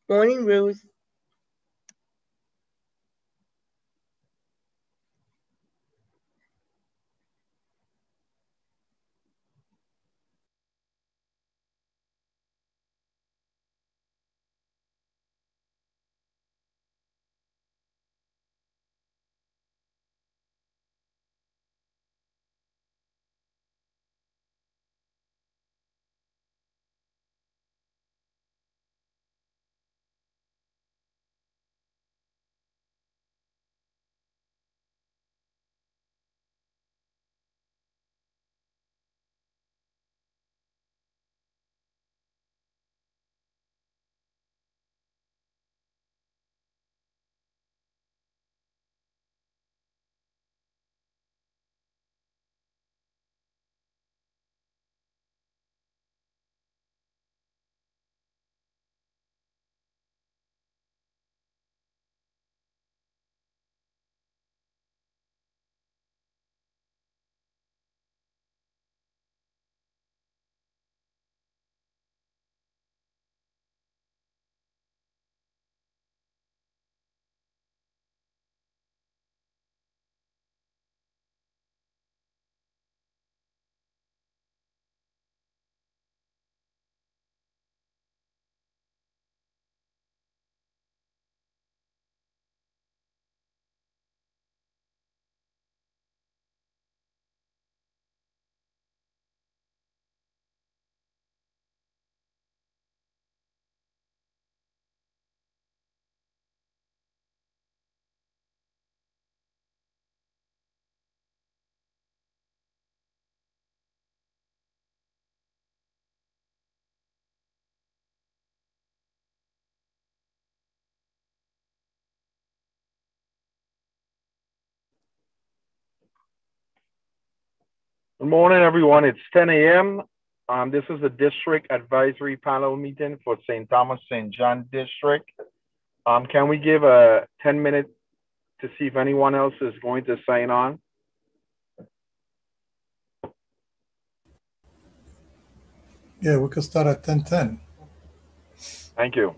Morning, Ruth. Good morning, everyone. It's 10 a.m. This is the District Advisory Panel meeting for St. Thomas St. John District. Can we give a 10-minute to see if anyone else is going to sign on? Yeah, we could start at 10:10. Thank you.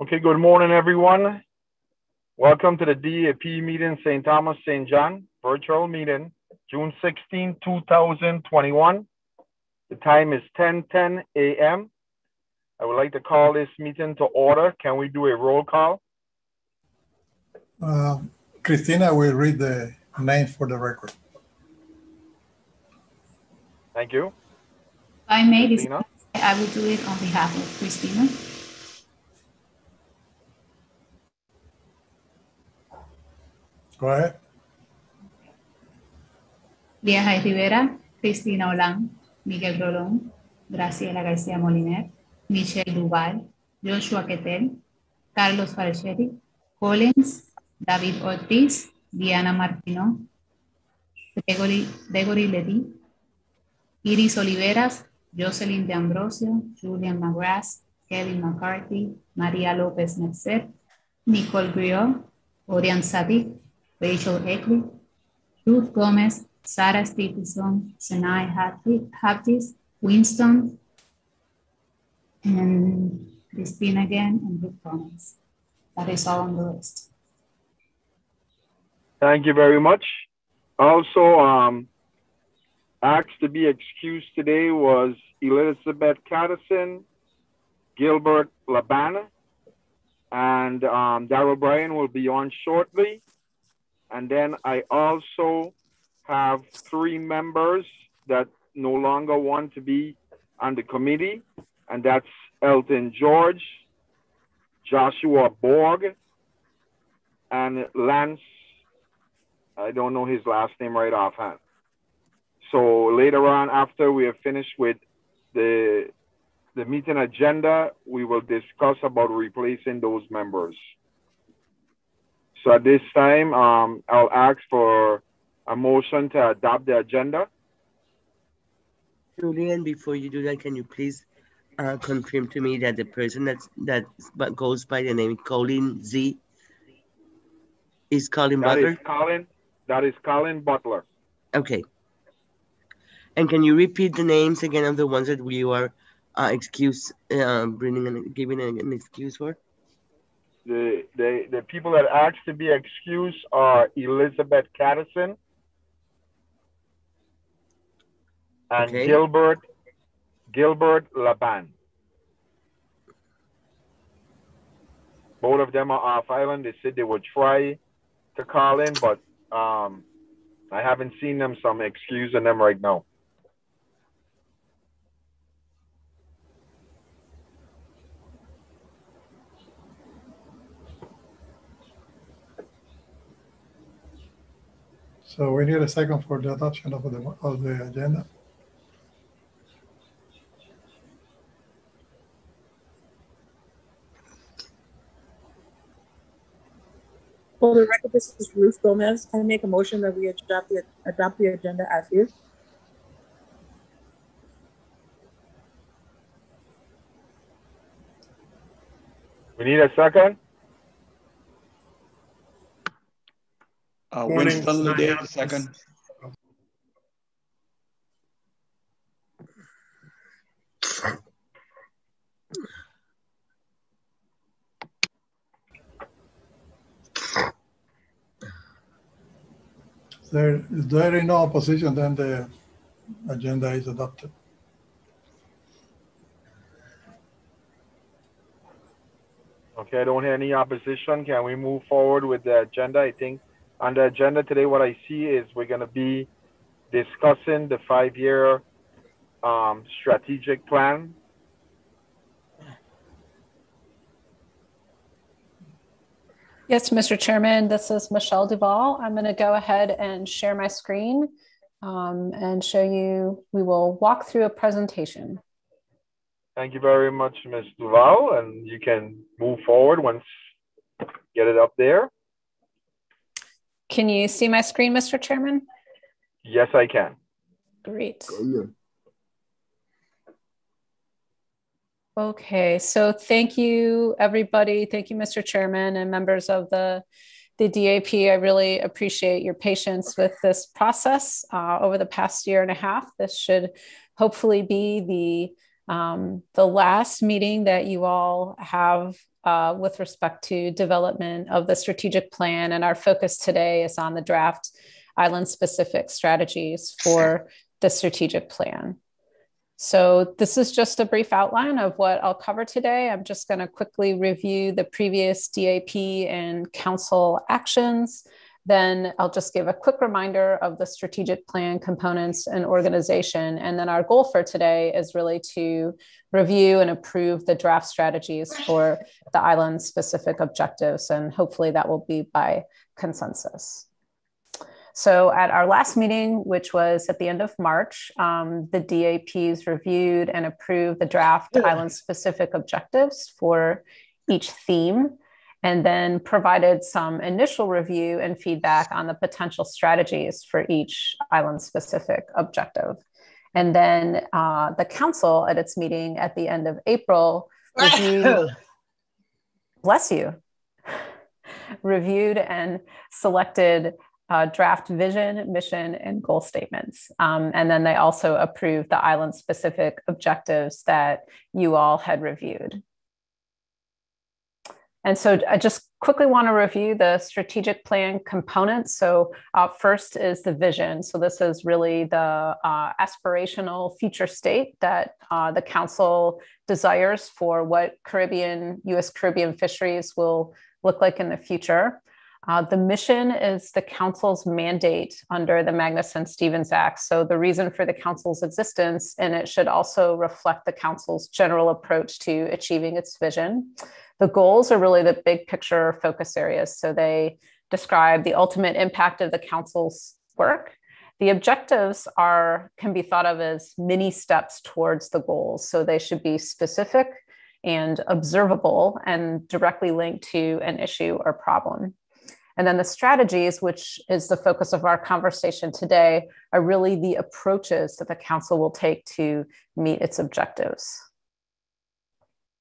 Okay, good morning, everyone. Welcome to the DAP meeting, St. Thomas, St. John, virtual meeting, June 16, 2021. The time is 10:10 a.m. I would like to call this meeting to order. Can we do a roll call? Christina will read the name for the record. Thank you. I may this, Christina? I will do it on behalf of Christina. Go ahead. Liaison Rivera, Cristina Olan, Miguel Rolón, Graciela García Moliner, Michelle Duval, Joshua Quetel, Carlos Falcheri, Collins, David Ortiz, Diana Martino, Gregory Ledy, Iris Oliveras, Jocelyn de Ambrosio, Julian McGrath, Kevin McCarthy, Maria Lopez Merced, Nicole Griot, Orian Sadik, Rachel Eckley, Ruth Gomez, Sarah Stevenson, Senai Haptis, Winston, and Christine again, and Ruth Gomez. That is all on the list. Thank you very much. Also, asked to be excused today was Elizabeth Catterson, Gilbert Laban, and Darrell Bryan will be on shortly. And then I also have 3 members that no longer want to be on the committee, and that's Elton George, Joshua Borg, and Lance. I don't know his last name right offhand. So later on, after we are finished with the meeting agenda, we will discuss about replacing those members. So at this time, I'll ask for a motion to adopt the agenda. Julian, before you do that, can you please confirm to me that the person that goes by the name Colin Z is Colin Butler? That is Colin Butler. Okay. And can you repeat the names again of the ones that we are giving an excuse for? The people that asked to be excused are Elizabeth Catterson and Okay. Gilbert Laban. Both of them are off island. They said they would try to call in, but I haven't seen them, so I'm excusing them right now. So we need a second for the adoption of the agenda. For the record, this is Ruth Gomez. I make a motion that we adopt the agenda as is. We need a second. Winston Lede, second. If there is no opposition, then the agenda is adopted. Okay, I don't hear any opposition. Can we move forward with the agenda? I think on the agenda today, what I see is we're going to be discussing the 5-year strategic plan. Yes, Mr. Chairman, this is Michelle Duval. I'm going to go ahead and share my screen and show you. We will walk through a presentation. Thank you very much, Ms. Duval, and you can move forward once you get it up there. Can you see my screen, Mr. Chairman? Yes, I can. Great. Okay, so thank you, everybody. Thank you, Mr. Chairman and members of the DAP. I really appreciate your patience with this process over the past year and a half. This should hopefully be the last meeting that you all have with respect to development of the strategic plan. And our focus today is on the draft island-specific strategies for the strategic plan. So this is just a brief outline of what I'll cover today. I'm just going to quickly review the previous DAP and council actions. Then I'll just give a quick reminder of the strategic plan components and organization. And then our goal for today is really to review and approve the draft strategies for the island-specific objectives. And hopefully that will be by consensus. So at our last meeting, which was at the end of March, the DAPs reviewed and approved the draft island-specific objectives for each theme, and then provided some initial review and feedback on the potential strategies for each island-specific objective. And then the council at its meeting at the end of April reviewed, bless you, reviewed and selected draft vision, mission, and goal statements. And then they also approved the island-specific objectives that you all had reviewed. And so I just quickly want to review the strategic plan components. So first is the vision. So this is really the aspirational future state that the council desires for what U.S. Caribbean fisheries will look like in the future. The mission is the council's mandate under the Magnuson-Stevens Act. So the reason for the council's existence, and it should also reflect the council's general approach to achieving its vision. The goals are really the big picture focus areas. So they describe the ultimate impact of the council's work. The objectives can be thought of as mini steps towards the goals. So they should be specific and observable and directly linked to an issue or problem. And then the strategies, which is the focus of our conversation today, are really the approaches that the council will take to meet its objectives.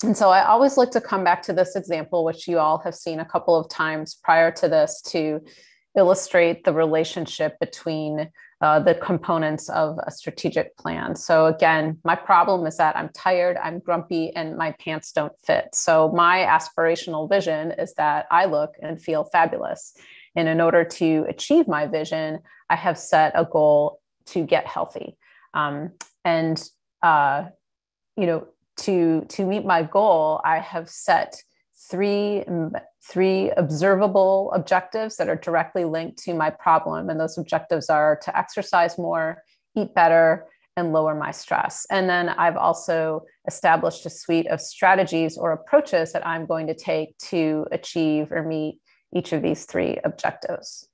And so I always like to come back to this example, which you all have seen a couple of times prior to this, to illustrate the relationship between the components of a strategic plan. So again, my problem is that I'm tired, I'm grumpy, and my pants don't fit. So my aspirational vision is that I look and feel fabulous. And in order to achieve my vision, I have set a goal to get healthy. To meet my goal, I have set three observable objectives that are directly linked to my problem. And those objectives are to exercise more, eat better, and lower my stress. And then I've also established a suite of strategies or approaches that I'm going to take to achieve or meet each of these three objectives.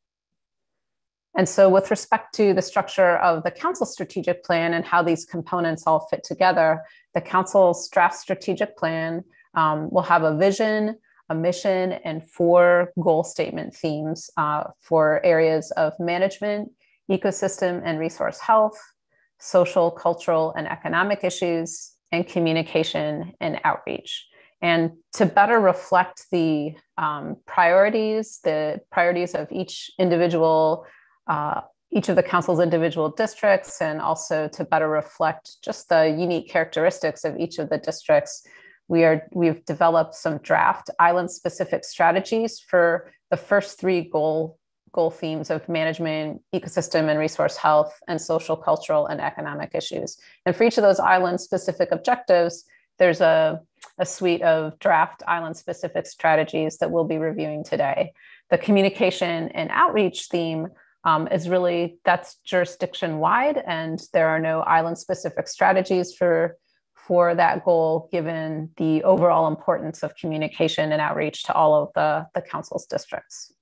And so with respect to the structure of the council strategic plan and how these components all fit together, the council's draft strategic plan will have a vision, a mission, and 4 goal statement themes for areas of management, ecosystem and resource health, social, cultural, and economic issues, and communication and outreach. And to better reflect the priorities of each of the council's individual districts, and also to better reflect just the unique characteristics of each of the districts, we've developed some draft island-specific strategies for the first 3 goal themes of management, ecosystem and resource health, and social, cultural, and economic issues. And for each of those island-specific objectives, there's a suite of draft island-specific strategies that we'll be reviewing today. The communication and outreach theme that's jurisdiction-wide, and there are no island-specific strategies for that goal, given the overall importance of communication and outreach to all of the council's districts.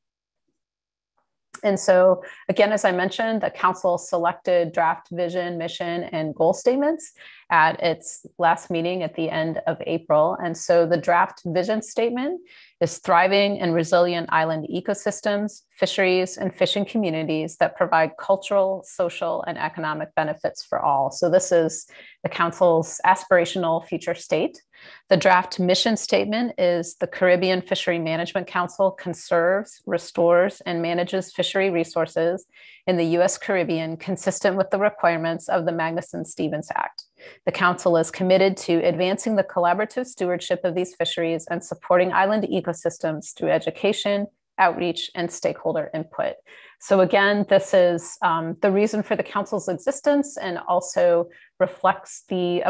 And so, again, as I mentioned, the council selected draft vision, mission, and goal statements at its last meeting at the end of April. And so the draft vision statement is thriving and resilient island ecosystems, fisheries, and fishing communities that provide cultural, social, and economic benefits for all. So this is the council's aspirational future state. The draft mission statement is the Caribbean Fishery Management Council conserves, restores, and manages fishery resources in the U.S. Caribbean consistent with the requirements of the Magnuson-Stevens Act. The Council is committed to advancing the collaborative stewardship of these fisheries and supporting island ecosystems through education, outreach, and stakeholder input. So again, this is the reason for the Council's existence and also reflects the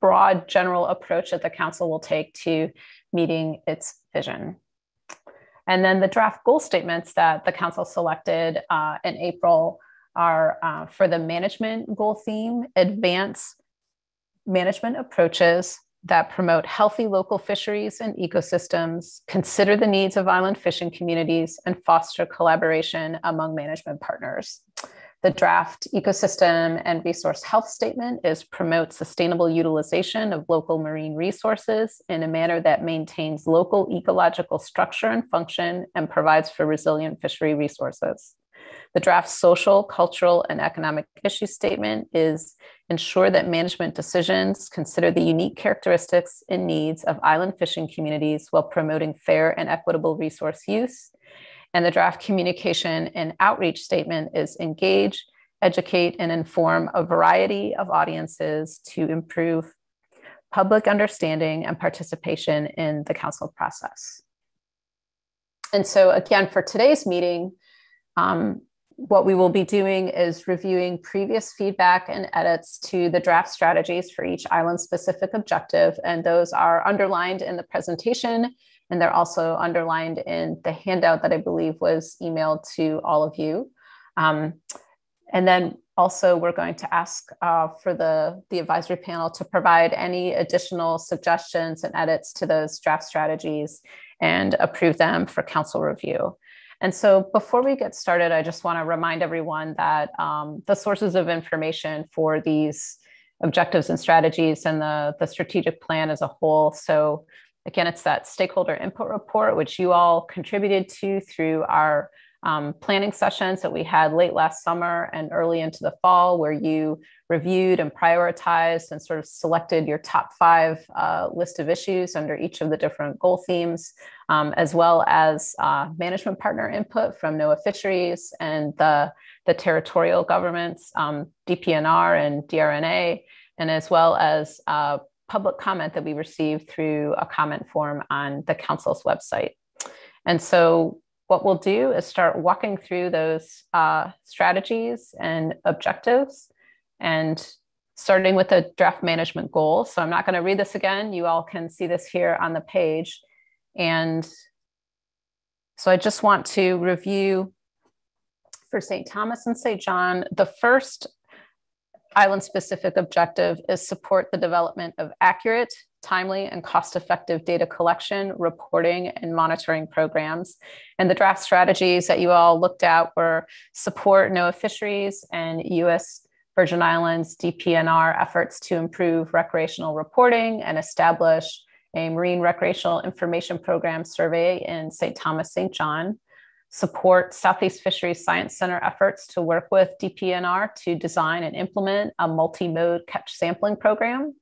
broad general approach that the Council will take to meeting its vision. And then the draft goal statements that the Council selected in April are for the management goal theme: advance management approaches that promote healthy local fisheries and ecosystems, consider the needs of island fishing communities, and foster collaboration among management partners. The draft ecosystem and resource health statement is promote sustainable utilization of local marine resources in a manner that maintains local ecological structure and function and provides for resilient fishery resources. The draft social, cultural, and economic issue statement is ensure that management decisions consider the unique characteristics and needs of island fishing communities while promoting fair and equitable resource use. And the draft communication and outreach statement is engage, educate, and inform a variety of audiences to improve public understanding and participation in the Council process. And so again, for today's meeting, what we will be doing is reviewing previous feedback and edits to the draft strategies for each island-specific objective, and those are underlined in the presentation, and they're also underlined in the handout that I believe was emailed to all of you. And then also we're going to ask for the advisory panel to provide any additional suggestions and edits to those draft strategies and approve them for Council review. And so before we get started, I just want to remind everyone that the sources of information for these objectives and strategies and the strategic plan as a whole. So again, it's that stakeholder input report, which you all contributed to through our planning sessions that we had late last summer and early into the fall, where you reviewed and prioritized and sort of selected your top 5 list of issues under each of the different goal themes, as well as management partner input from NOAA Fisheries and the territorial governments, DPNR and DRNA, and as well as public comment that we received through a comment form on the Council's website. And so what we'll do is start walking through those strategies and objectives, and starting with the draft management goal. So I'm not going to read this again. You all can see this here on the page. And so I just want to review for St. Thomas and St. John. The first island-specific objective is support the development of accurate, timely, and cost-effective data collection, reporting, and monitoring programs. And the draft strategies that you all looked at were support NOAA Fisheries and U.S. Virgin Islands DPNR efforts to improve recreational reporting and establish a marine recreational information program survey in St. Thomas, St. John. Support Southeast Fisheries Science Center efforts to work with DPNR to design and implement a multi-mode catch sampling program.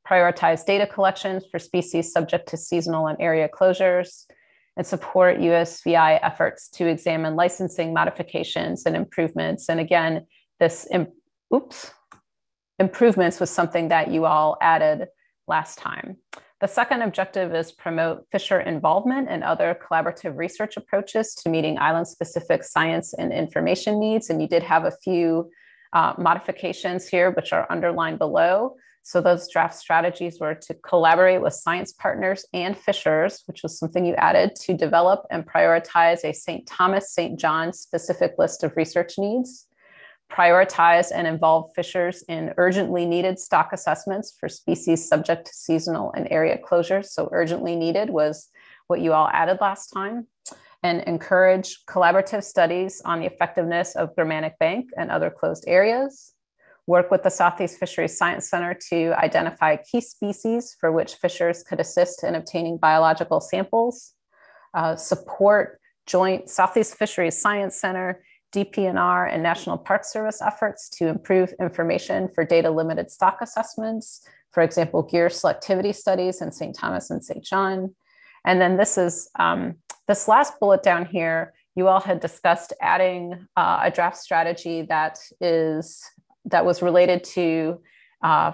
Prioritize data collections for species subject to seasonal and area closures, and support USVI efforts to examine licensing modifications and improvements. And again, this improvements was something that you all added last time. The second objective is promote fisher involvement and other collaborative research approaches to meeting island-specific science and information needs. And you did have a few modifications here, which are underlined below. So those draft strategies were to collaborate with science partners and fishers, which was something you added, to develop and prioritize a St. Thomas, St. John specific list of research needs. Prioritize and involve fishers in urgently needed stock assessments for species subject to seasonal and area closures. So urgently needed was what you all added last time. And encourage collaborative studies on the effectiveness of Germanic Bank and other closed areas. Work with the Southeast Fisheries Science Center to identify key species for which fishers could assist in obtaining biological samples. Support joint Southeast Fisheries Science Center, DPNR, and National Park Service efforts to improve information for data-limited stock assessments, for example, gear selectivity studies in St. Thomas and St. John. And then this is this last bullet down here, you all had discussed adding a draft strategy that was related to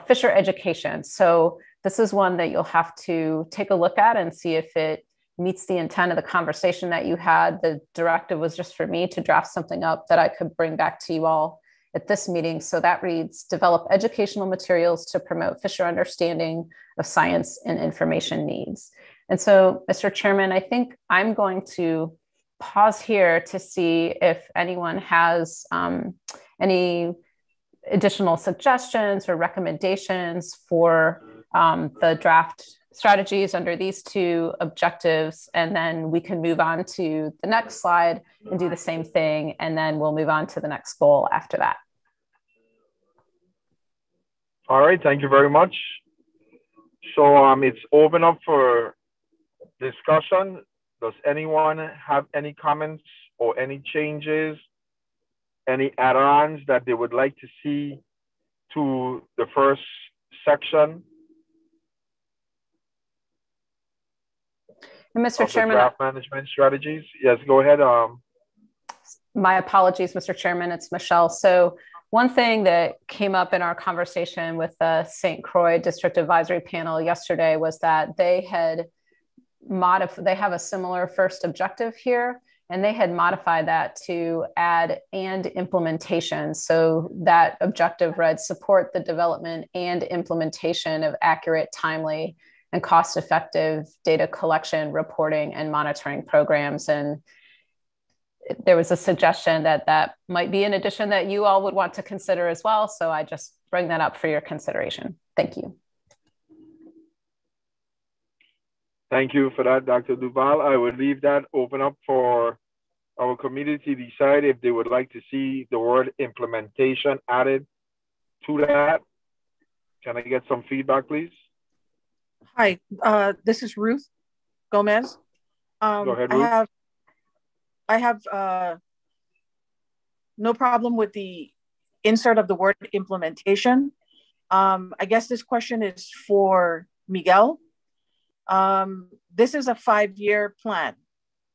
fisher education. So this is one that you'll have to take a look at and see if it meets the intent of the conversation that you had. The directive was just for me to draft something up that I could bring back to you all at this meeting. So that reads, develop educational materials to promote fisher understanding of science and information needs. And so, Mr. Chairman, I think I'm going to pause here to see if anyone has any additional suggestions or recommendations for the draft strategies under these two objectives, and then we can move on to the next slide and do the same thing, and then we'll move on to the next goal after that. All right, thank you very much. So it's open up for discussion. Does anyone have any comments or any changes, any add-ons that they would like to see to the first section? And Mr. Chairman, draft management strategies. Yes, go ahead. My apologies, Mr. Chairman, it's Michelle. So one thing that came up in our conversation with the St. Croix District Advisory Panel yesterday was that they have a similar first objective here, and they had modified that to add and implementation. So that objective read, support the development and implementation of accurate, timely, and cost-effective data collection, reporting, and monitoring programs. And there was a suggestion that that might be an addition that you all would want to consider as well. So I just bring that up for your consideration. Thank you. Thank you for that, Dr. Duval. I would leave that open up for our committee to decide if they would like to see the word implementation added to that. Can I get some feedback, please? Hi, this is Ruth Gomez. Go ahead, Ruth. I have no problem with the insert of the word implementation. I guess this question is for Miguel. This is a 5-year plan.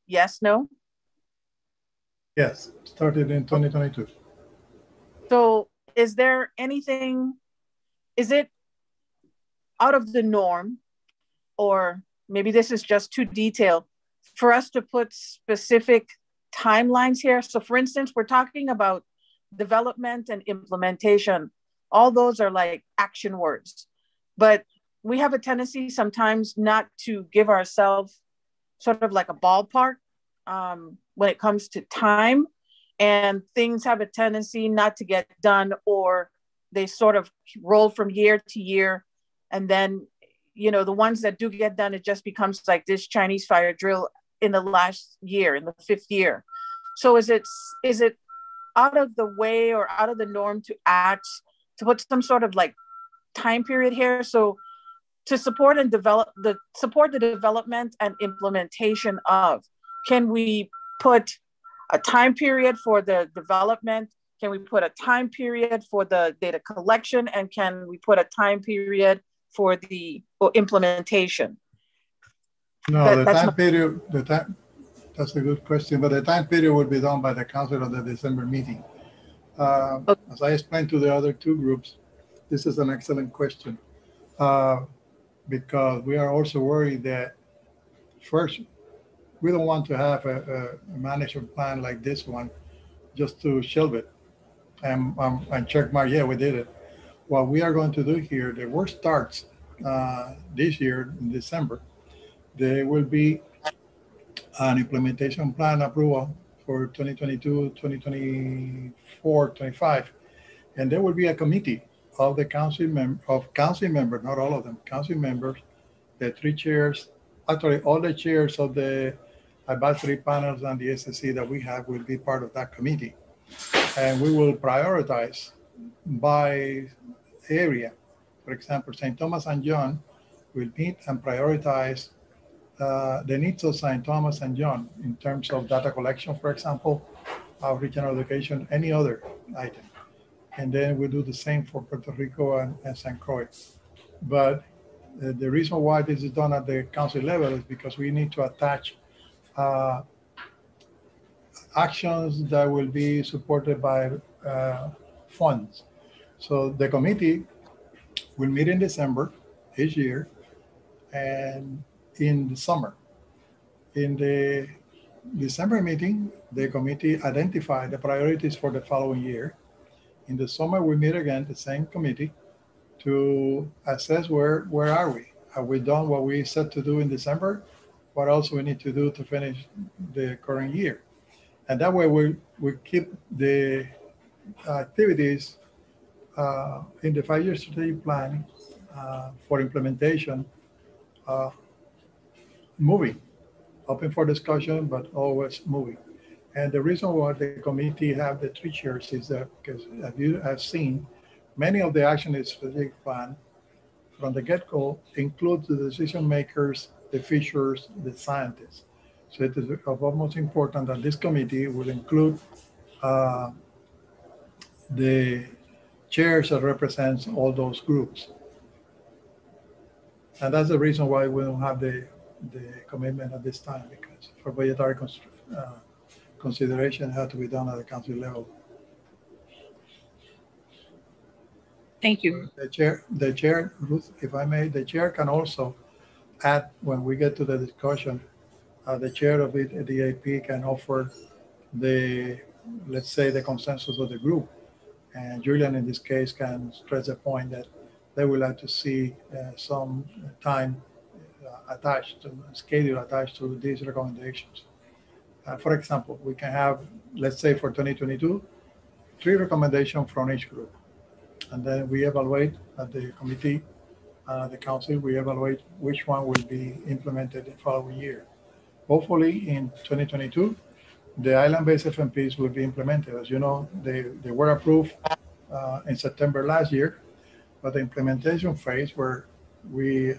Yes, no? Yes, started in 2022. So is there anything, is it out of the norm, or maybe this is just too detailed, for us to put specific timelines here? So for instance, we're talking about development and implementation. All those are like action words, but we have a tendency sometimes not to give ourselves sort of like a ballpark when it comes to time, and things have a tendency not to get done, or they sort of roll from year to year. And then, you know, the ones that do get done, it just becomes like this Chinese fire drill in the last year, in the 5th year. So is it out of the way or out of the norm to put some sort of like time period here? So to support and support the development and implementation of, can we put a time period for the development? Can we put a time period for the data collection? And can we put a time period for the implementation? No, that's a good question, but the time period will be done by the council at the December meeting. Okay. As I explained to the other two groups, this is an excellent question, because we are also worried that first, we don't want to have a management plan like this one just to shelve it and check mark, yeah, we did it. What we are going to do here, the work starts this year in December. There will be an implementation plan approval for 2022, 2024, 25. And there will be a committee of the council members, not all of them, council members, the 3 chairs, actually all the chairs of the advisory panels and the SSC that we have will be part of that committee. And we will prioritize by area. For example, St. Thomas and John will meet and prioritize the needs of St. Thomas and John in terms of data collection, for example, outreach and education, any other item. And then we do the same for Puerto Rico and St. Croix. But the reason why this is done at the council level is because we need to attach actions that will be supported by funds. So the committee We'll meet in December each year and in the summer. In the December meeting, the committee identified the priorities for the following year. In the summer, we meet again, the same committee, to assess where are we? Have we done what we set to do in December? What else we need to do to finish the current year? And that way we keep the activities in the 5-year strategic plan for implementation moving, open for discussion, but always moving. And the reason why the committee have the 3 chairs is that because, as you have seen, many of the action in the strategic plan from the get-go include the decision makers, the fishers, the scientists. So it is of utmost important that this committee will include the chairs that represents all those groups. And that's the reason why we don't have the commitment at this time, because for budgetary consideration, it had to be done at the council level. Thank you. The chair, Ruth, if I may, the chair can also add, when we get to the discussion, the chair of the DAP can offer let's say, the consensus of the group. And Julian, in this case, can stress the point that they would like to see some time schedule attached to these recommendations. For example, we can have, let's say for 2022, 3 recommendations from each group. And then we evaluate at the committee, the council, we evaluate which one will be implemented the following year. Hopefully in 2022, the island-based FMPs will be implemented. As you know, they were approved in September last year, but the implementation phase where we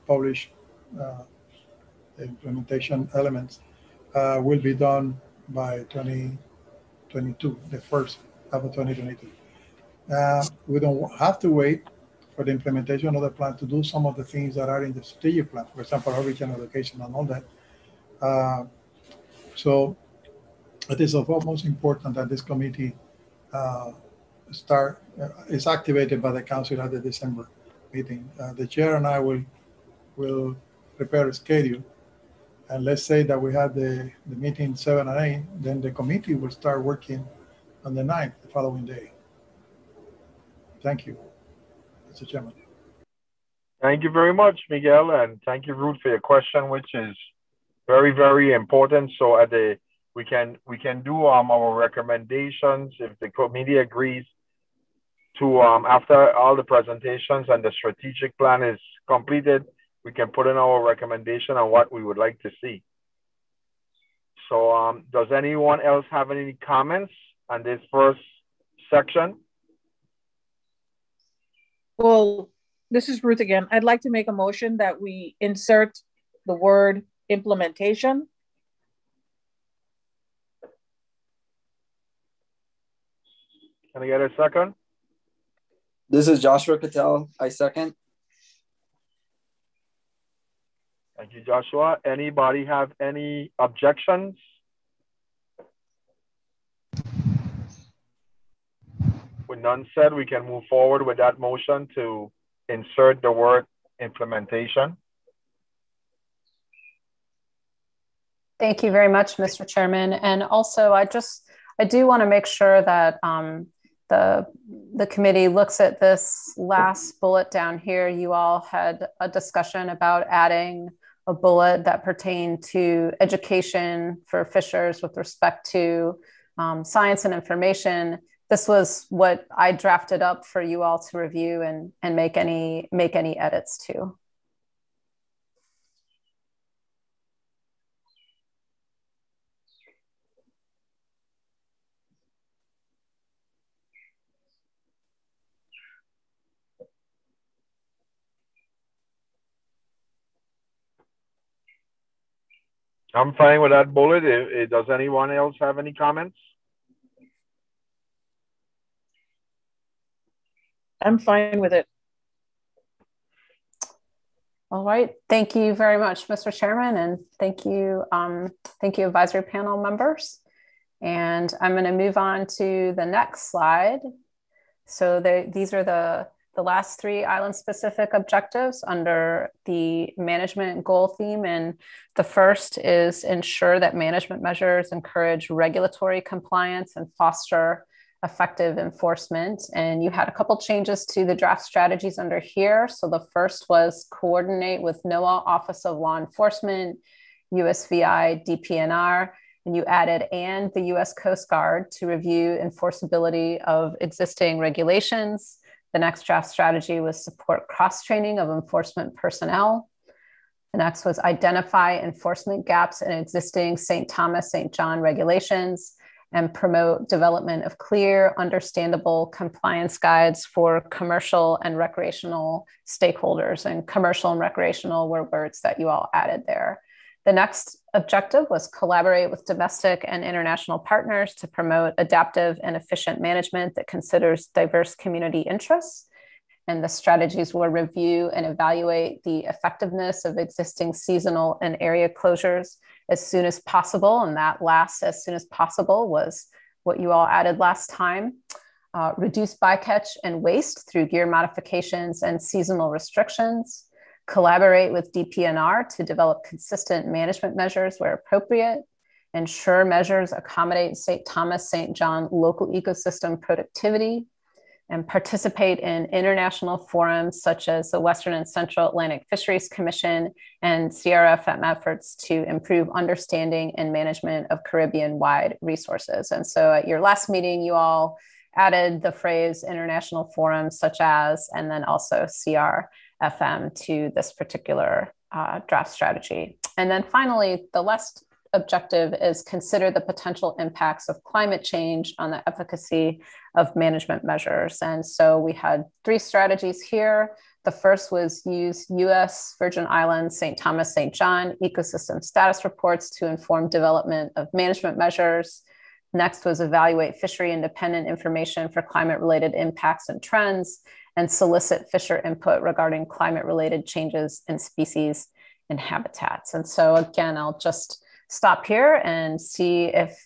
publish the implementation elements will be done by 2022, the first half of 2022. We don't have to wait for the implementation of the plan to do some of the things that are in the strategic plan, for example, origin education and all that. So it is of utmost important that this committee is activated by the council at the December meeting. The chair and I will prepare a schedule. And let's say that we have the meeting 7 and 8, then the committee will start working on the 9th, the following day. Thank you, Mr. Chairman. Thank you very much, Miguel, and thank you, Ruth, for your question, which is very, very important. So we can do our recommendations if the committee agrees to after all the presentations and the strategic plan is completed, we can put in our recommendation on what we would like to see. So does anyone else have any comments on this first section? Well, this is Ruth again. I'd like to make a motion that we insert the word implementation. Can I get a second? This is Joshua Patel. I second. Thank you, Joshua. Anybody have any objections? With none said, we can move forward with that motion to insert the word implementation. Thank you very much, Mr. Chairman. And also, I do want to make sure that the committee looks at this last bullet down here. You all had a discussion about adding a bullet that pertained to education for fishers with respect to science and information. This was what I drafted up for you all to review and make any edits to. I'm fine with that bullet. Does anyone else have any comments? I'm fine with it. All right. Thank you very much, Mr. Chairman, and thank you advisory panel members. And I'm going to move on to the next slide. So these are the the last three island-specific objectives under the management goal theme. And the first is ensure that management measures encourage regulatory compliance and foster effective enforcement. And you had a couple changes to the draft strategies under here. So the first was coordinate with NOAA Office of Law Enforcement, USVI, DPNR, and you added and the US Coast Guard to review enforceability of existing regulations. The next draft strategy was support cross-training of enforcement personnel. The next was identify enforcement gaps in existing St. Thomas, St. John regulations and promote development of clear, understandable compliance guides for commercial and recreational stakeholders. And commercial and recreational were words that you all added there. The next objective was collaborate with domestic and international partners to promote adaptive and efficient management that considers diverse community interests. And the strategies were review and evaluate the effectiveness of existing seasonal and area closures as soon as possible. And that last as soon as possible was what you all added last time. Reduce bycatch and waste through gear modifications and seasonal restrictions. Collaborate with DPNR to develop consistent management measures where appropriate. Ensure measures accommodate St. Thomas, St. John local ecosystem productivity. And participate in international forums such as the Western and Central Atlantic Fisheries Commission and CRFM efforts to improve understanding and management of Caribbean-wide resources. And so at your last meeting, you all added the phrase international forums such as, and then also CRFM to this particular draft strategy. And then finally, the last objective is consider the potential impacts of climate change on the efficacy of management measures. And so we had three strategies here. The first was use US Virgin Islands, St. Thomas, St. John ecosystem status reports to inform development of management measures. Next was evaluate fishery independent information for climate related impacts and trends and solicit fisher input regarding climate related changes in species and habitats. And so again, I'll just stop here and see if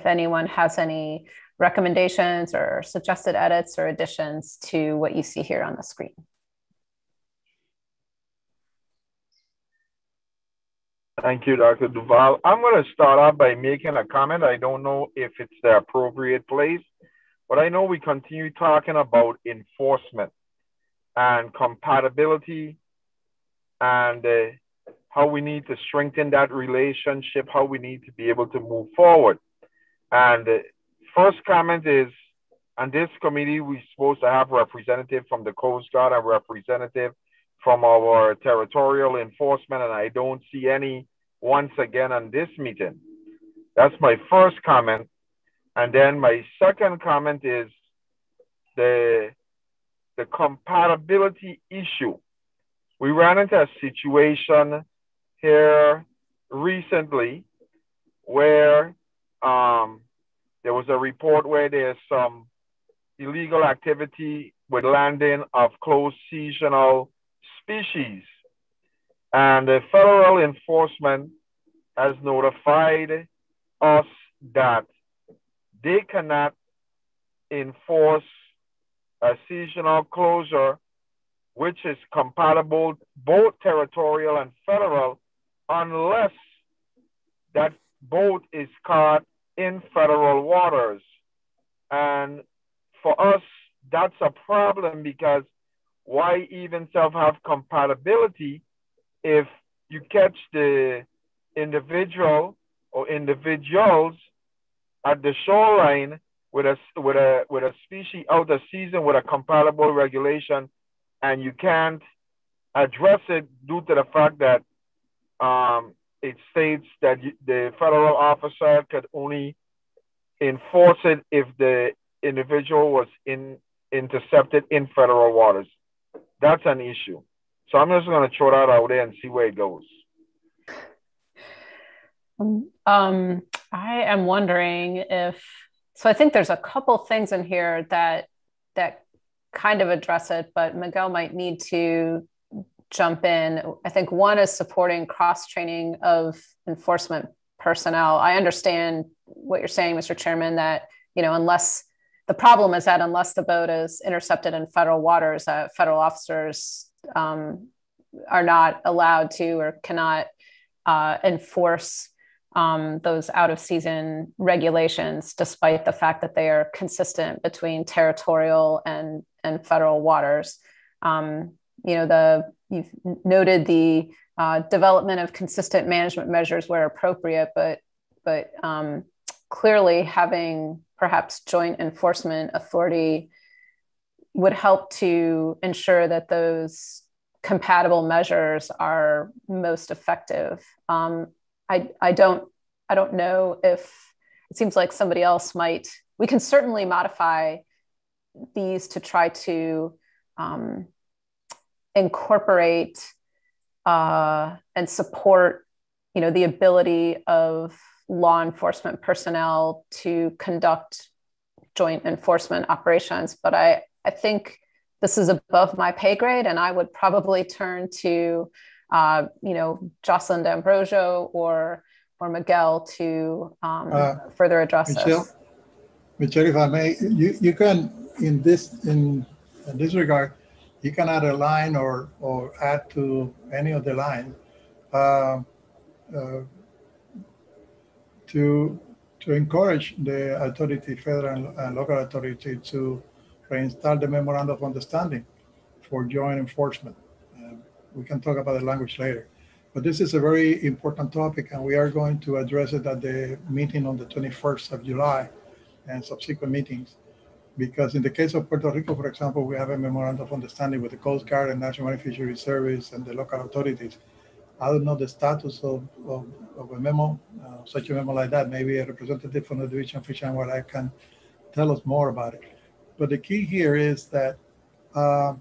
anyone has any recommendations or suggested edits or additions to what you see here on the screen. Thank you, Dr. Duval. I'm going to start off by making a comment. I don't know if it's the appropriate place, but I know we continue talking about enforcement and compatibility and how we need to strengthen that relationship, how we need to be able to move forward. And first comment is, on this committee, we're supposed to have representative from the Coast Guard and representative from our territorial enforcement, and I don't see any once again on this meeting. That's my first comment. And then my second comment is the compatibility issue. We ran into a situation here recently where there was a report where there's some illegal activity with landing of closed seasonal species. And the federal enforcement has notified us that they cannot enforce a seasonal closure which is compatible both territorial and federal unless that boat is caught in federal waters. And for us, that's a problem because why even have compatibility if you catch the individual or individuals at the shoreline with a species out of season with a compatible regulation, and you can't address it due to the fact that it states that the federal officer could only enforce it if the individual was intercepted in federal waters. That's an issue. So I'm just going to throw that out there and see where it goes. I am wondering if, so I think there's a couple things in here that kind of address it, but Miguel might need to jump in. I think one is supporting cross-training of enforcement personnel. I understand what you're saying, Mr. Chairman, that, unless the problem is that unless the boat is intercepted in federal waters, federal officers are not allowed to or cannot enforce those out of season regulations, despite the fact that they are consistent between territorial and federal waters. You've noted the development of consistent management measures where appropriate, but clearly having perhaps joint enforcement authority would help to ensure that those compatible measures are most effective. I don't know if it seems like somebody else might. We can certainly modify these to try to incorporate and support, the ability of law enforcement personnel to conduct joint enforcement operations. But I think this is above my pay grade, and I would probably turn to Jocelyn D'Ambrosio or Miguel to further address this. Michelle, if I may, you can in this regard, you can add a line or add to any of the lines to encourage the authority, federal and local authority, to reinstall the memorandum of understanding for joint enforcement. We can talk about the language later. But this is a very important topic, and we are going to address it at the meeting on the 21st of July and subsequent meetings. Because in the case of Puerto Rico, for example, we have a memorandum of understanding with the Coast Guard and National Marine Fisheries Service and the local authorities. I don't know the status of a memo, such a memo like that. Maybe a representative from the Division of Fish and Wildlife can tell us more about it. But the key here is that the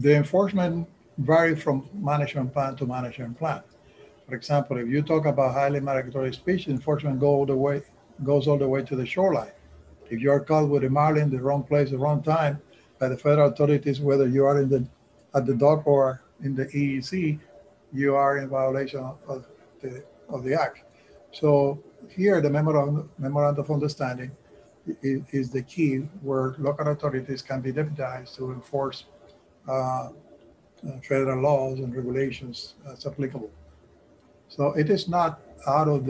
enforcement vary from management plan to management plan. For example, if you talk about highly migratory species, enforcement goes all the way to the shoreline. If you are caught with a marlin, the wrong place, the wrong time, by the federal authorities, whether you are at the dock or in the EEC, you are in violation of the act. So here, the memorandum of understanding is the key, where local authorities can be deputized to enforce federal laws and regulations as applicable. So it is not out of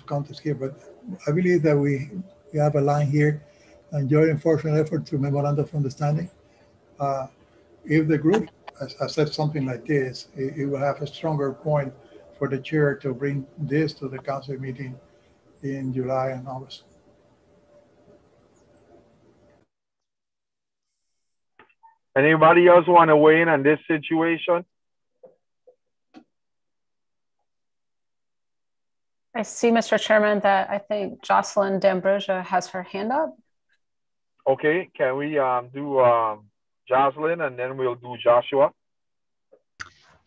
context here, but I believe that we have a line here, and joint enforcement effort to memorandum of understanding. If the group has said something like this, it will have a stronger point for the chair to bring this to the council meeting in July and August. Anybody else want to weigh in on this situation? I see, Mr. Chairman, that I think Jocelyn D'Ambrosio has her hand up. Okay, can we do Jocelyn, and then we'll do Joshua?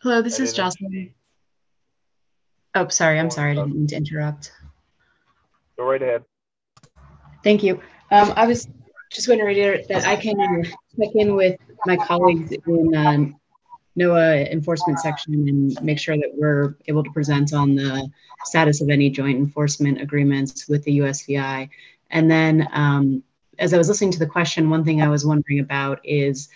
Hello, this is Jocelyn. Oh, sorry, I'm sorry, I didn't mean to interrupt. Go right ahead. Thank you. I was just going to reiterate that I can check in with my colleagues in NOAA enforcement section and make sure that we're able to present on the status of any joint enforcement agreements with the USVI. And then as I was listening to the question, one thing I was wondering about is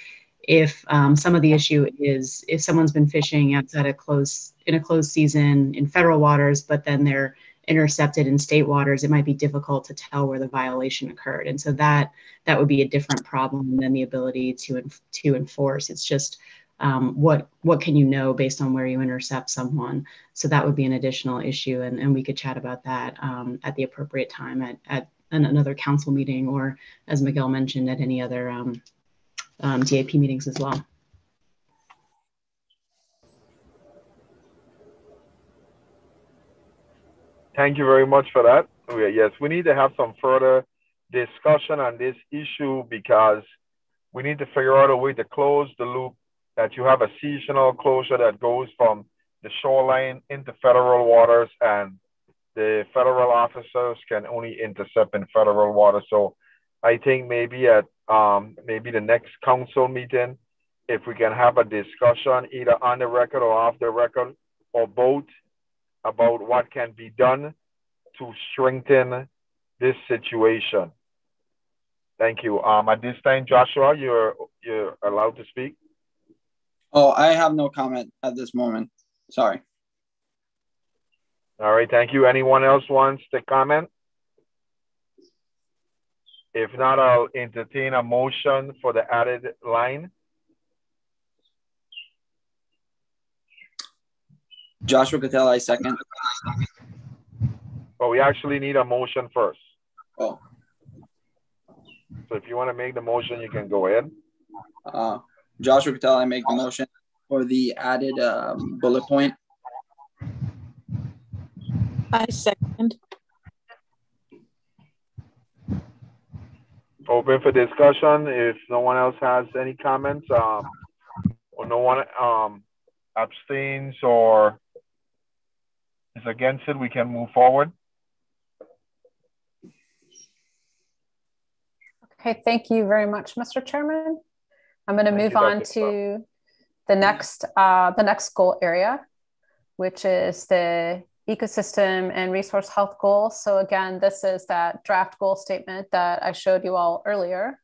if some of the issue is if someone's been fishing outside in a closed season in federal waters, but then they're intercepted in state waters, it might be difficult to tell where the violation occurred. And so that would be a different problem than the ability to enforce. It's just what can you know based on where you intercept someone? So that would be an additional issue, and we could chat about that at the appropriate time at another council meeting, or as Miguel mentioned, at any other DAP meetings as well. Thank you very much for that. Yes, we need to have some further discussion on this issue, because we need to figure out a way to close the loop, that you have a seasonal closure that goes from the shoreline into federal waters, and the federal officers can only intercept in federal water. So I think maybe at maybe the next council meeting, if we can have a discussion either on the record or off the record or both, about what can be done to strengthen this situation? Thank you. At this time, Joshua, you're allowed to speak. Oh, I have no comment at this moment. Sorry. All right, thank you. Anyone else wants to comment? If not, I'll entertain a motion for the added line. Joshua Cattell, I second. But we actually need a motion first. Oh. So if you want to make the motion, you can go ahead. Joshua Cattell, I make the motion for the added bullet point. I second. Open for discussion. If no one else has any comments, or no one abstains or is against it, we can move forward. Okay, thank you very much, Mr. Chairman. I'm going to move on to the next goal area, which is the ecosystem and resource health goal. So again, this is that draft goal statement that I showed you all earlier.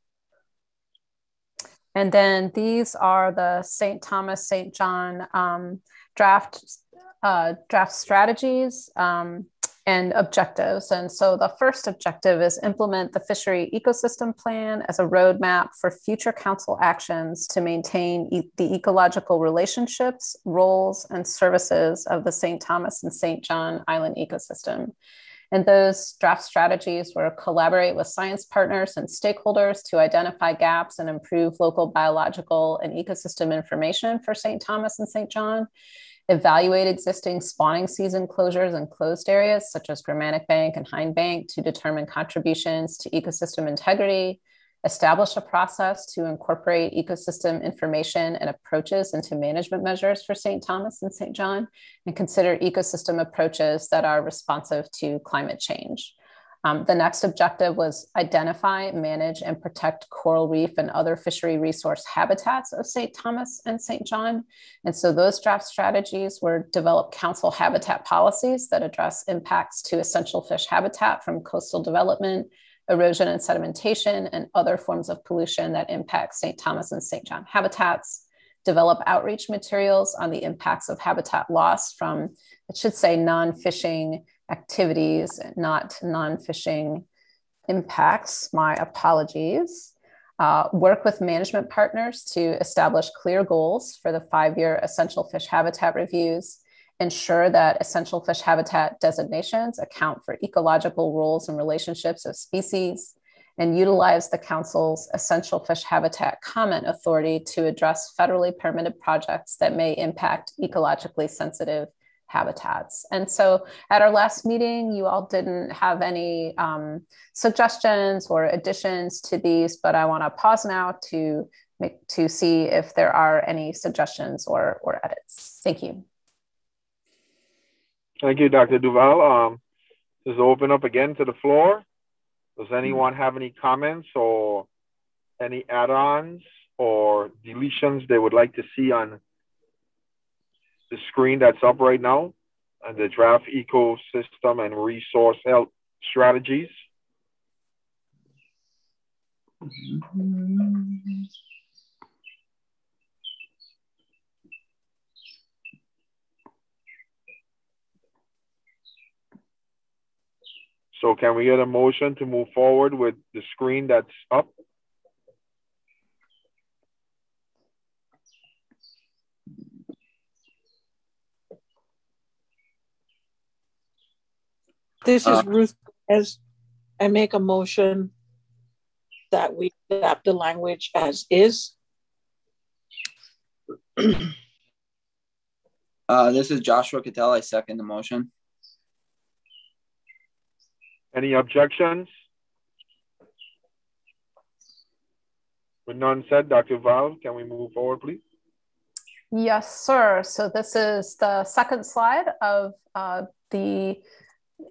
And then these are the St. Thomas, St. John draft strategies and objectives. And so the first objective is implement the fishery ecosystem plan as a roadmap for future council actions to maintain the ecological relationships, roles, and services of the St. Thomas and St. John Island ecosystem. And those draft strategies were collaborate with science partners and stakeholders to identify gaps and improve local biological and ecosystem information for St. Thomas and St. John, evaluate existing spawning season closures and closed areas such as Germanic Bank and Hind Bank to determine contributions to ecosystem integrity, establish a process to incorporate ecosystem information and approaches into management measures for St. Thomas and St. John, and consider ecosystem approaches that are responsive to climate change. The next objective was identify, manage, and protect coral reef and other fishery resource habitats of St. Thomas and St. John. And so those draft strategies were develop council habitat policies that address impacts to essential fish habitat from coastal development, erosion and sedimentation, and other forms of pollution that impact St. Thomas and St. John habitats, develop outreach materials on the impacts of habitat loss from, it should say non-fishing activities, not non-fishing impacts, my apologies. Work with management partners to establish clear goals for the 5-year essential fish habitat reviews, ensure that essential fish habitat designations account for ecological roles and relationships of species, and utilize the council's essential fish habitat comment authority to address federally permitted projects that may impact ecologically sensitive habitats. And so at our last meeting, you all didn't have any suggestions or additions to these, but I want to pause now to see if there are any suggestions or edits. Thank you. Thank you, Dr. Duval. Just open up again to the floor. Does anyone have any comments or any add-ons or deletions they would like to see on the screen that's up right now and the draft ecosystem and resource health strategies? So can we get a motion to move forward with the screen that's up? This is Ruth. As I make a motion that we adapt the language as is. This is Joshua Cattell. I second the motion. Any objections? With none said, Dr. Val, can we move forward, please? Yes, sir. So this is the second slide of the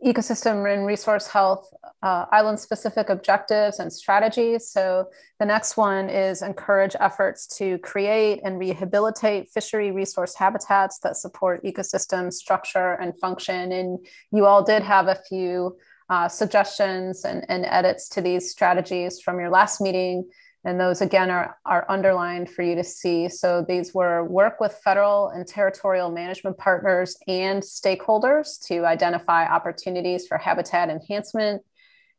ecosystem and resource health island-specific objectives and strategies. So the next one is encourage efforts to create and rehabilitate fishery resource habitats that support ecosystem structure and function. And you all did have a few suggestions and edits to these strategies from your last meeting. And those again are underlined for you to see. So these were work with federal and territorial management partners and stakeholders to identify opportunities for habitat enhancement,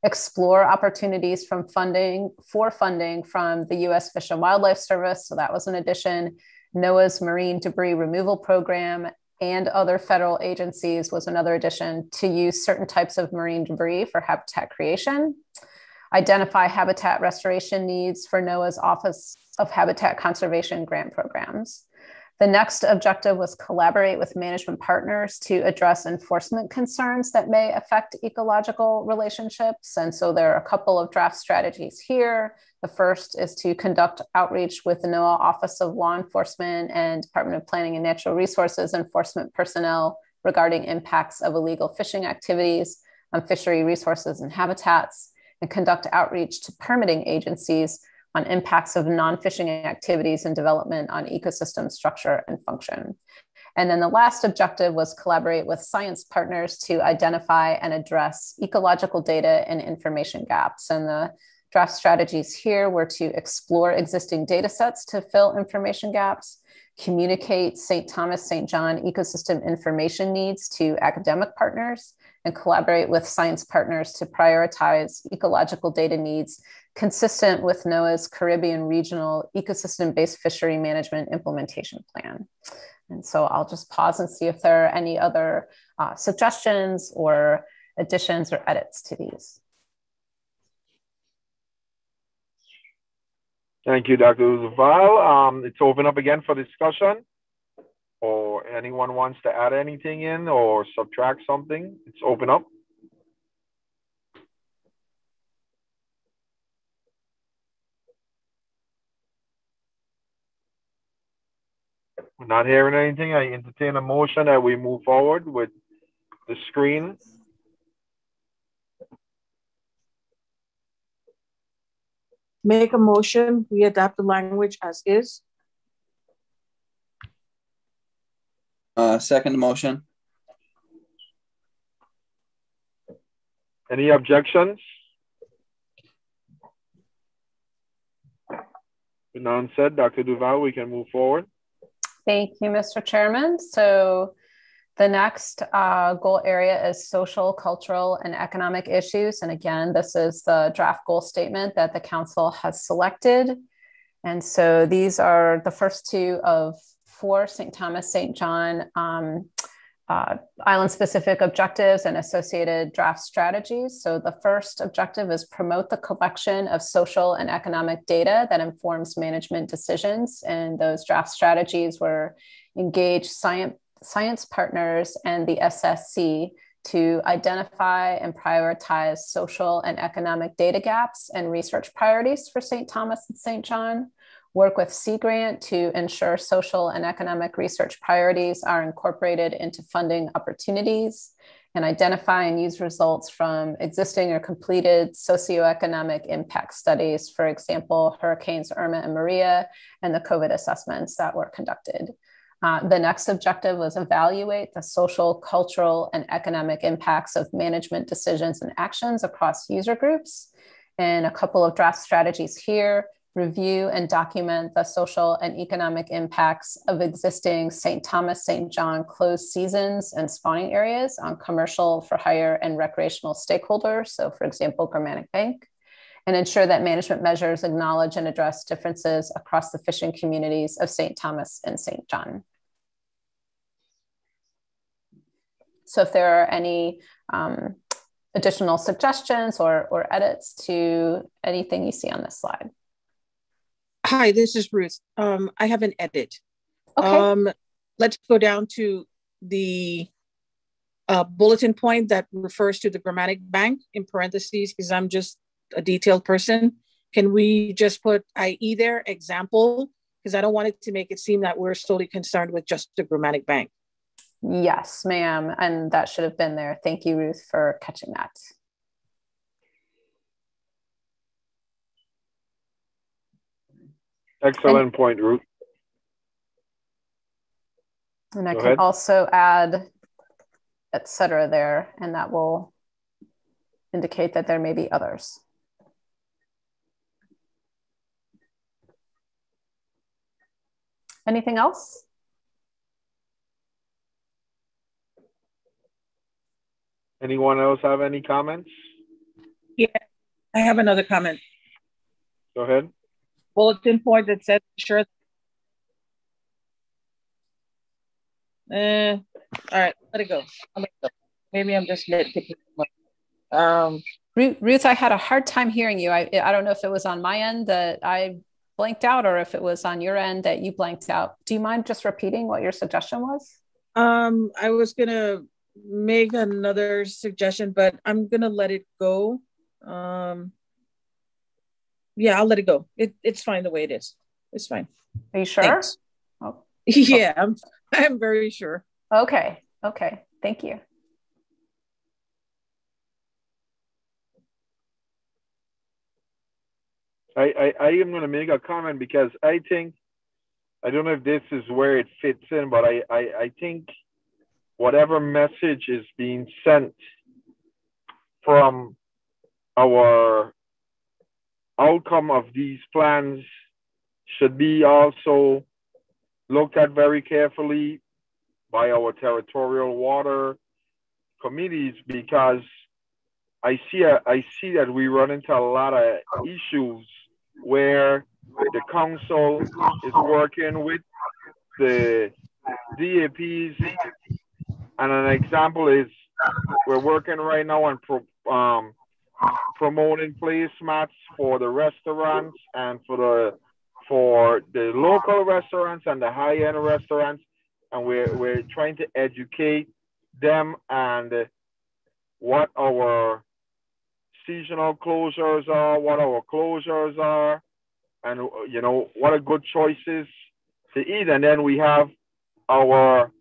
explore opportunities from funding from the U.S. Fish and Wildlife Service. So that was an addition. NOAA's Marine Debris Removal Program and other federal agencies was another addition, to use certain types of marine debris for habitat creation. Identify habitat restoration needs for NOAA's Office of Habitat Conservation grant programs. The next objective was collaborate with management partners to address enforcement concerns that may affect ecological relationships. And so there are a couple of draft strategies here. The first is to conduct outreach with the NOAA Office of Law Enforcement and Department of Planning and Natural Resources enforcement personnel regarding impacts of illegal fishing activities on fishery resources and habitats, and conduct outreach to permitting agencies on impacts of non-fishing activities and development on ecosystem structure and function. And then the last objective was collaborate with science partners to identify and address ecological data and information gaps. And the draft strategies here were to explore existing data sets to fill information gaps, communicate St. Thomas, St. John ecosystem information needs to academic partners, and collaborate with science partners to prioritize ecological data needs consistent with NOAA's Caribbean Regional Ecosystem-Based Fishery Management Implementation Plan. And so I'll just pause and see if there are any other suggestions or additions or edits to these. Thank you, Dr. Usvi. It's open up again for discussion, or anyone wants to add anything in or subtract something. It's open up. We're not hearing anything. I entertain a motion that we move forward with the screen. Make a motion, we adapt the language as is. Second motion. Any objections? With none said, Dr. Duval, we can move forward. Thank you, Mr. Chairman. So the next goal area is social, cultural, and economic issues. And again, this is the draft goal statement that the council has selected. And so these are the first two of 4 St. Thomas, St. John island-specific objectives and associated draft strategies. So the first objective is promote the collection of social and economic data that informs management decisions. And those draft strategies were engage science partners and the SSC to identify and prioritize social and economic data gaps and research priorities for St. Thomas and St. John. Work with Sea Grant to ensure social and economic research priorities are incorporated into funding opportunities, and identify and use results from existing or completed socioeconomic impact studies, for example, Hurricanes Irma and Maria, and the COVID assessments that were conducted. The next objective was evaluate the social, cultural, and economic impacts of management decisions and actions across user groups. And a couple of draft strategies here: review and document the social and economic impacts of existing St. Thomas, St. John closed seasons and spawning areas on commercial, for hire, and recreational stakeholders. So for example, Germanic Bank. And ensure that management measures acknowledge and address differences across the fishing communities of St. Thomas and St. John. So if there are any additional suggestions or edits to anything you see on this slide. Hi, this is Ruth. I have an edit. Okay. Let's go down to the bulletin point that refers to the Germanic Bank in parentheses, because I'm just a detailed person. Can we just put IE there, example? Because I don't want it to make it seem that we're solely concerned with just the Germanic Bank. Yes, ma'am. And that should have been there. Thank you, Ruth, for catching that. Excellent point, Ruth. And I can also add et cetera there, and that will indicate that there may be others. Anything else? Anyone else have any comments? Yeah, I have another comment. Go ahead. Bulletin point that says sure. All right, let it go. Maybe I'm just nitpicking. Ruth, I had a hard time hearing you. I don't know if it was on my end that I blanked out or if it was on your end that you blanked out. Do you mind just repeating what your suggestion was? I was gonna make another suggestion, but I'm gonna let it go. Yeah, I'll let it go. It's fine the way it is. It's fine. Are you sure? Thanks. Oh. Yeah, I'm very sure. Okay. Okay. Thank you. I am going to make a comment because I think, I don't know if this is where it fits in, but I think whatever message is being sent from our outcome of these plans should be also looked at very carefully by our territorial water committees, because I see that we run into a lot of issues where the council is working with the DAPs, and an example is we're working right now on promoting placemats for the restaurants and for the local restaurants and the high-end restaurants, and we're trying to educate them and what our seasonal closures are, what our closures are, and you know what are good choices to eat. And then we have our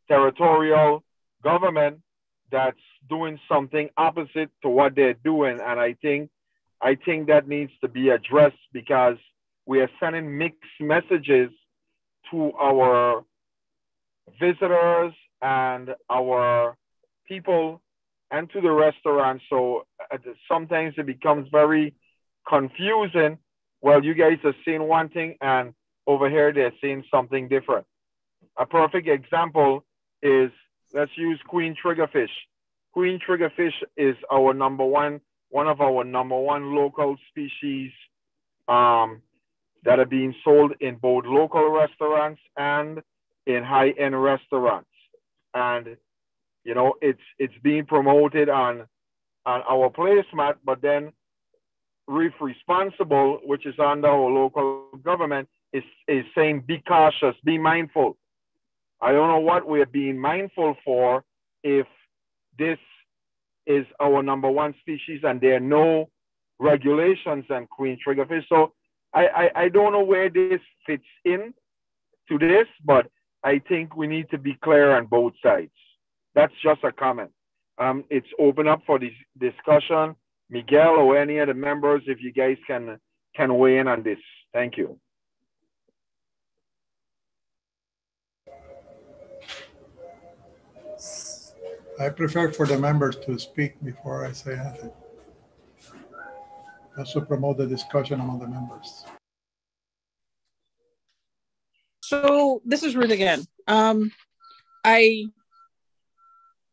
territorial government that's doing something opposite to what they're doing, and I think that needs to be addressed, because we are sending mixed messages to our visitors and our people and to the restaurant. So sometimes it becomes very confusing. Well, you guys are saying one thing and over here they're saying something different. A perfect example is, let's use queen triggerfish. Queen triggerfish is our one of our number one local species that are being sold in both local restaurants and in high-end restaurants. And you know, it's being promoted on our placemat, but then Reef Responsible, which is under our local government, is saying be cautious, be mindful. I don't know what we're being mindful for if this is our number one species and there are no regulations on queen triggerfish. So I don't know where this fits in to this, but I think we need to be clear on both sides. That's just a comment. It's open up for this discussion. Miguel or any other members, if you guys can weigh in on this. Thank you. I prefer for the members to speak before I say anything. Also promote the discussion among the members. So this is Ruth again. I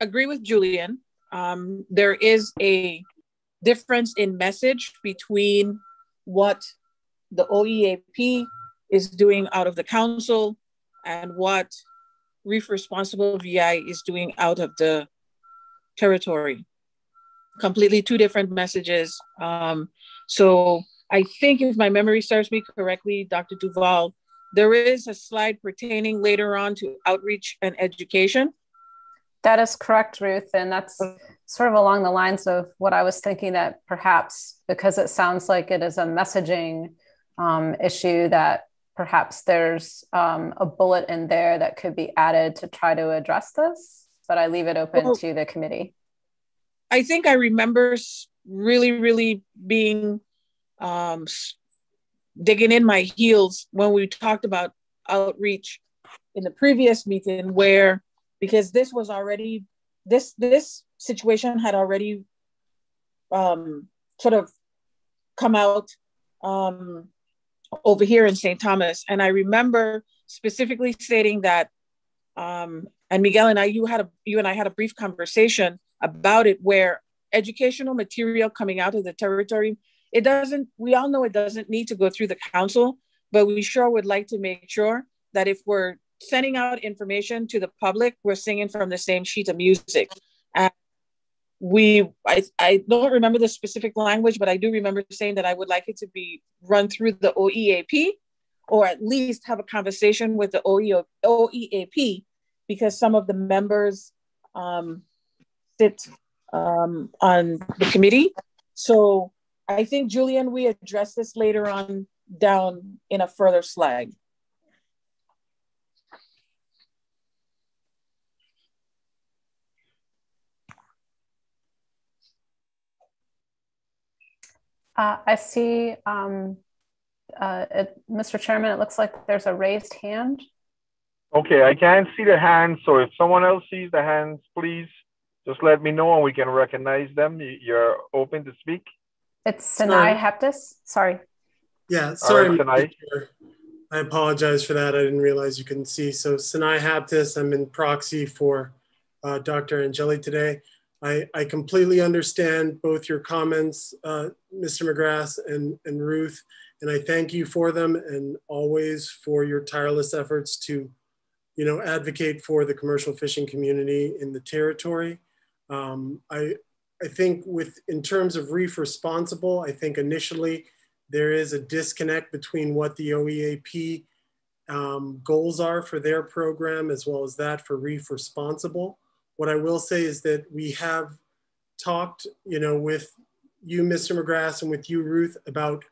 agree with Julian. There is a difference in message between what the OEAP is doing out of the council and what Reef Responsible VI is doing out of the territory. Completely two different messages. So I think if my memory serves me correctly, Dr. Duval, there is a slide pertaining later on to outreach and education. That is correct, Ruth. And that's sort of along the lines of what I was thinking, that perhaps because it sounds like it is a messaging issue, that perhaps there's a bullet in there that could be added to try to address this, but I leave it open to the committee. I think I remember really, really being digging in my heels when we talked about outreach in the previous meeting, where because this was already, this situation had already sort of come out over here in St. Thomas. And I remember specifically stating that, and Miguel and I, you and I had a brief conversation about it, where educational material coming out of the territory, we all know it doesn't need to go through the council, but we sure would like to make sure that if we're sending out information to the public, we're singing from the same sheet of music. And I don't remember the specific language, but I do remember saying that I would like it to be run through the OEAP, or at least have a conversation with the OEAP, because some of the members sit on the committee. So I think, Julian, we address this later on down in a further slide. I see, Mr. Chairman, it looks like there's a raised hand. Okay, I can't see the hands, so if someone else sees the hands, please just let me know and we can recognize them. You're open to speak. It's Sinai Heptis. Sorry. Yeah, sorry. Right, Sinai. I apologize for that. I didn't realize you couldn't see. So Sinai Haptis, I'm in proxy for Dr. Angeli today. I completely understand both your comments, Mr. McGrath and Ruth, and I thank you for them, and always for your tireless efforts to, advocate for the commercial fishing community in the territory. I think in terms of Reef Responsible, I think initially there is a disconnect between what the OEAP goals are for their program, as well as that for Reef Responsible. What I will say is that we have talked, with you, Mr. McGrath, and with you, Ruth, about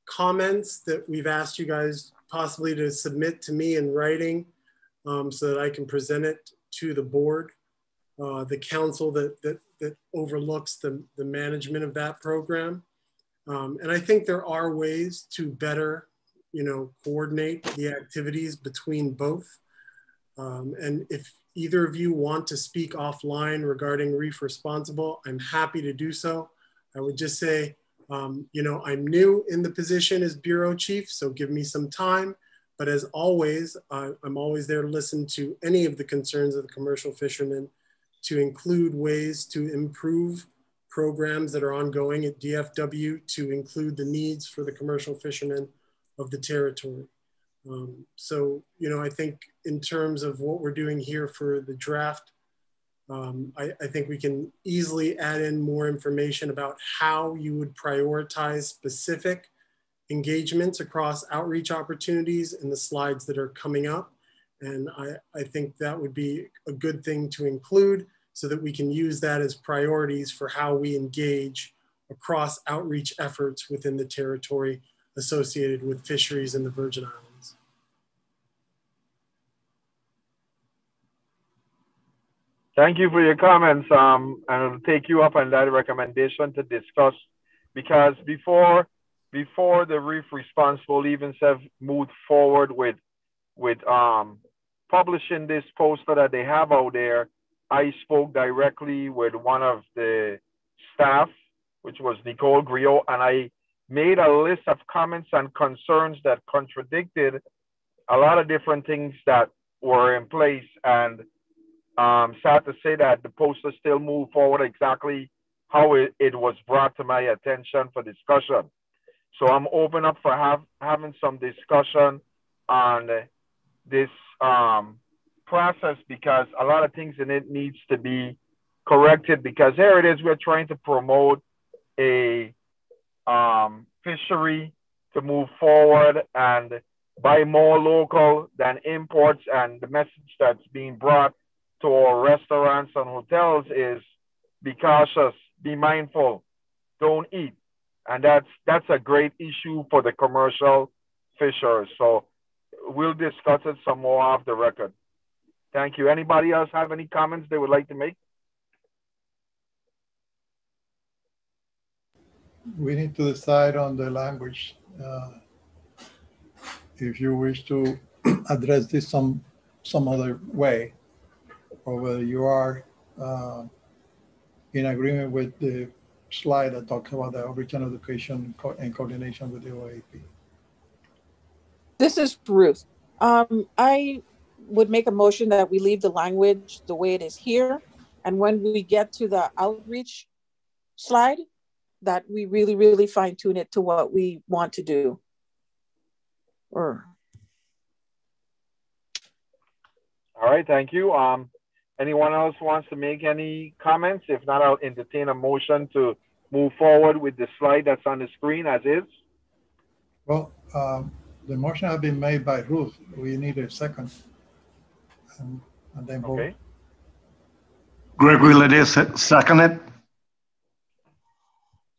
comments that we've asked you guys possibly to submit to me in writing, so that I can present it to the board, the council that overlooks the management of that program. And I think there are ways to better, coordinate the activities between both. And if either of you want to speak offline regarding Reef Responsible, I'm happy to do so. I would just say, I'm new in the position as Bureau Chief, so give me some time. But as always, I'm always there to listen to any of the concerns of the commercial fishermen, to include ways to improve programs that are ongoing at DFW, to include the needs for the commercial fishermen of the territory. So, I think in terms of what we're doing here for the draft, I think we can easily add in more information about how you would prioritize specific engagements across outreach opportunities in the slides that are coming up. And I think that would be a good thing to include, so that we can use that as priorities for how we engage across outreach efforts within the territory associated with fisheries in the Virgin Islands. Thank you for your comments. And I'll take you up on that recommendation to discuss, because before the Reef Responsible even have moved forward with publishing this poster that they have out there, I spoke directly with one of the staff, which was Nicole Griot, and I made a list of comments and concerns that contradicted a lot of different things that were in place. And sad to say that the poster still moved forward exactly how it was brought to my attention for discussion. So I'm open up for having some discussion on this process, because a lot of things in it needs to be corrected, because here it is, we're trying to promote a fishery to move forward and buy more local than imports. And the message that's being brought to our restaurants and hotels is be cautious, be mindful, don't eat. And that's a great issue for the commercial fishers. So we'll discuss it some more off the record. Thank you. Anybody else have any comments they would like to make? We need to decide on the language. If you wish to address this some other way, or whether you are in agreement with the slide that talks about the original education in coordination with the OAP. This is Ruth. I would make a motion that we leave the language the way it is here. And when we get to the outreach slide, that we really, really fine tune it to what we want to do. Or. All right, thank you. Anyone else wants to make any comments? If not, I'll entertain a motion to move forward with the slide that's on the screen as is. Well, the motion has been made by Ruth. We need a second. And then vote. Okay. Gregory Lede seconded.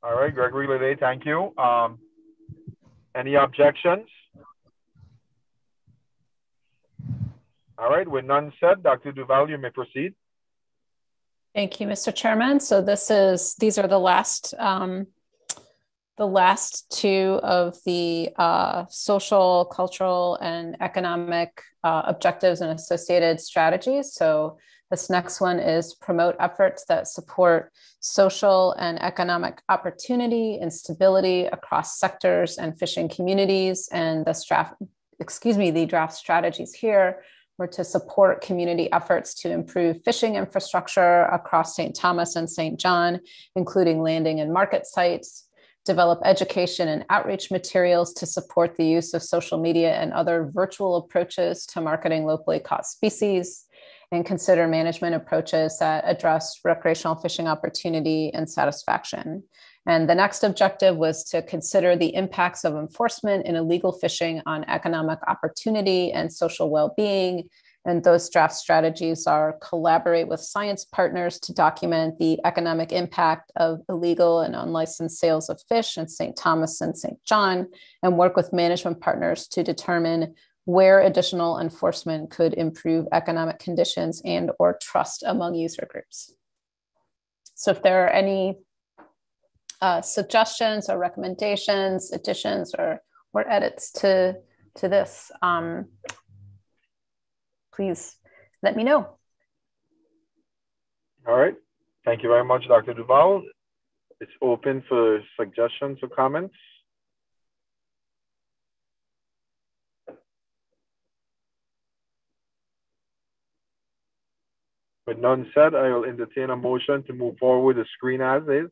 All right, Gregory Lede, thank you. Any objections? All right, with none said, Dr. Duval, you may proceed. Thank you, Mr. Chairman. So these are the last two of the social, cultural, and economic objectives and associated strategies. So this next one is promote efforts that support social and economic opportunity and stability across sectors and fishing communities. And the draft strategies here were to support community efforts to improve fishing infrastructure across St. Thomas and St. John, including landing and market sites, develop education and outreach materials to support the use of social media and other virtual approaches to marketing locally caught species, and consider management approaches that address recreational fishing opportunity and satisfaction. And the next objective was to consider the impacts of enforcement in illegal fishing on economic opportunity and social well-being. And those draft strategies are collaborate with science partners to document the economic impact of illegal and unlicensed sales of fish in St. Thomas and St. John, and work with management partners to determine where additional enforcement could improve economic conditions and or trust among user groups. So if there are any suggestions or recommendations, additions, or edits to this, please let me know. All right. Thank you very much, Dr. Duval. It's open for suggestions or comments. With none said, I will entertain a motion to move forward the screen as is.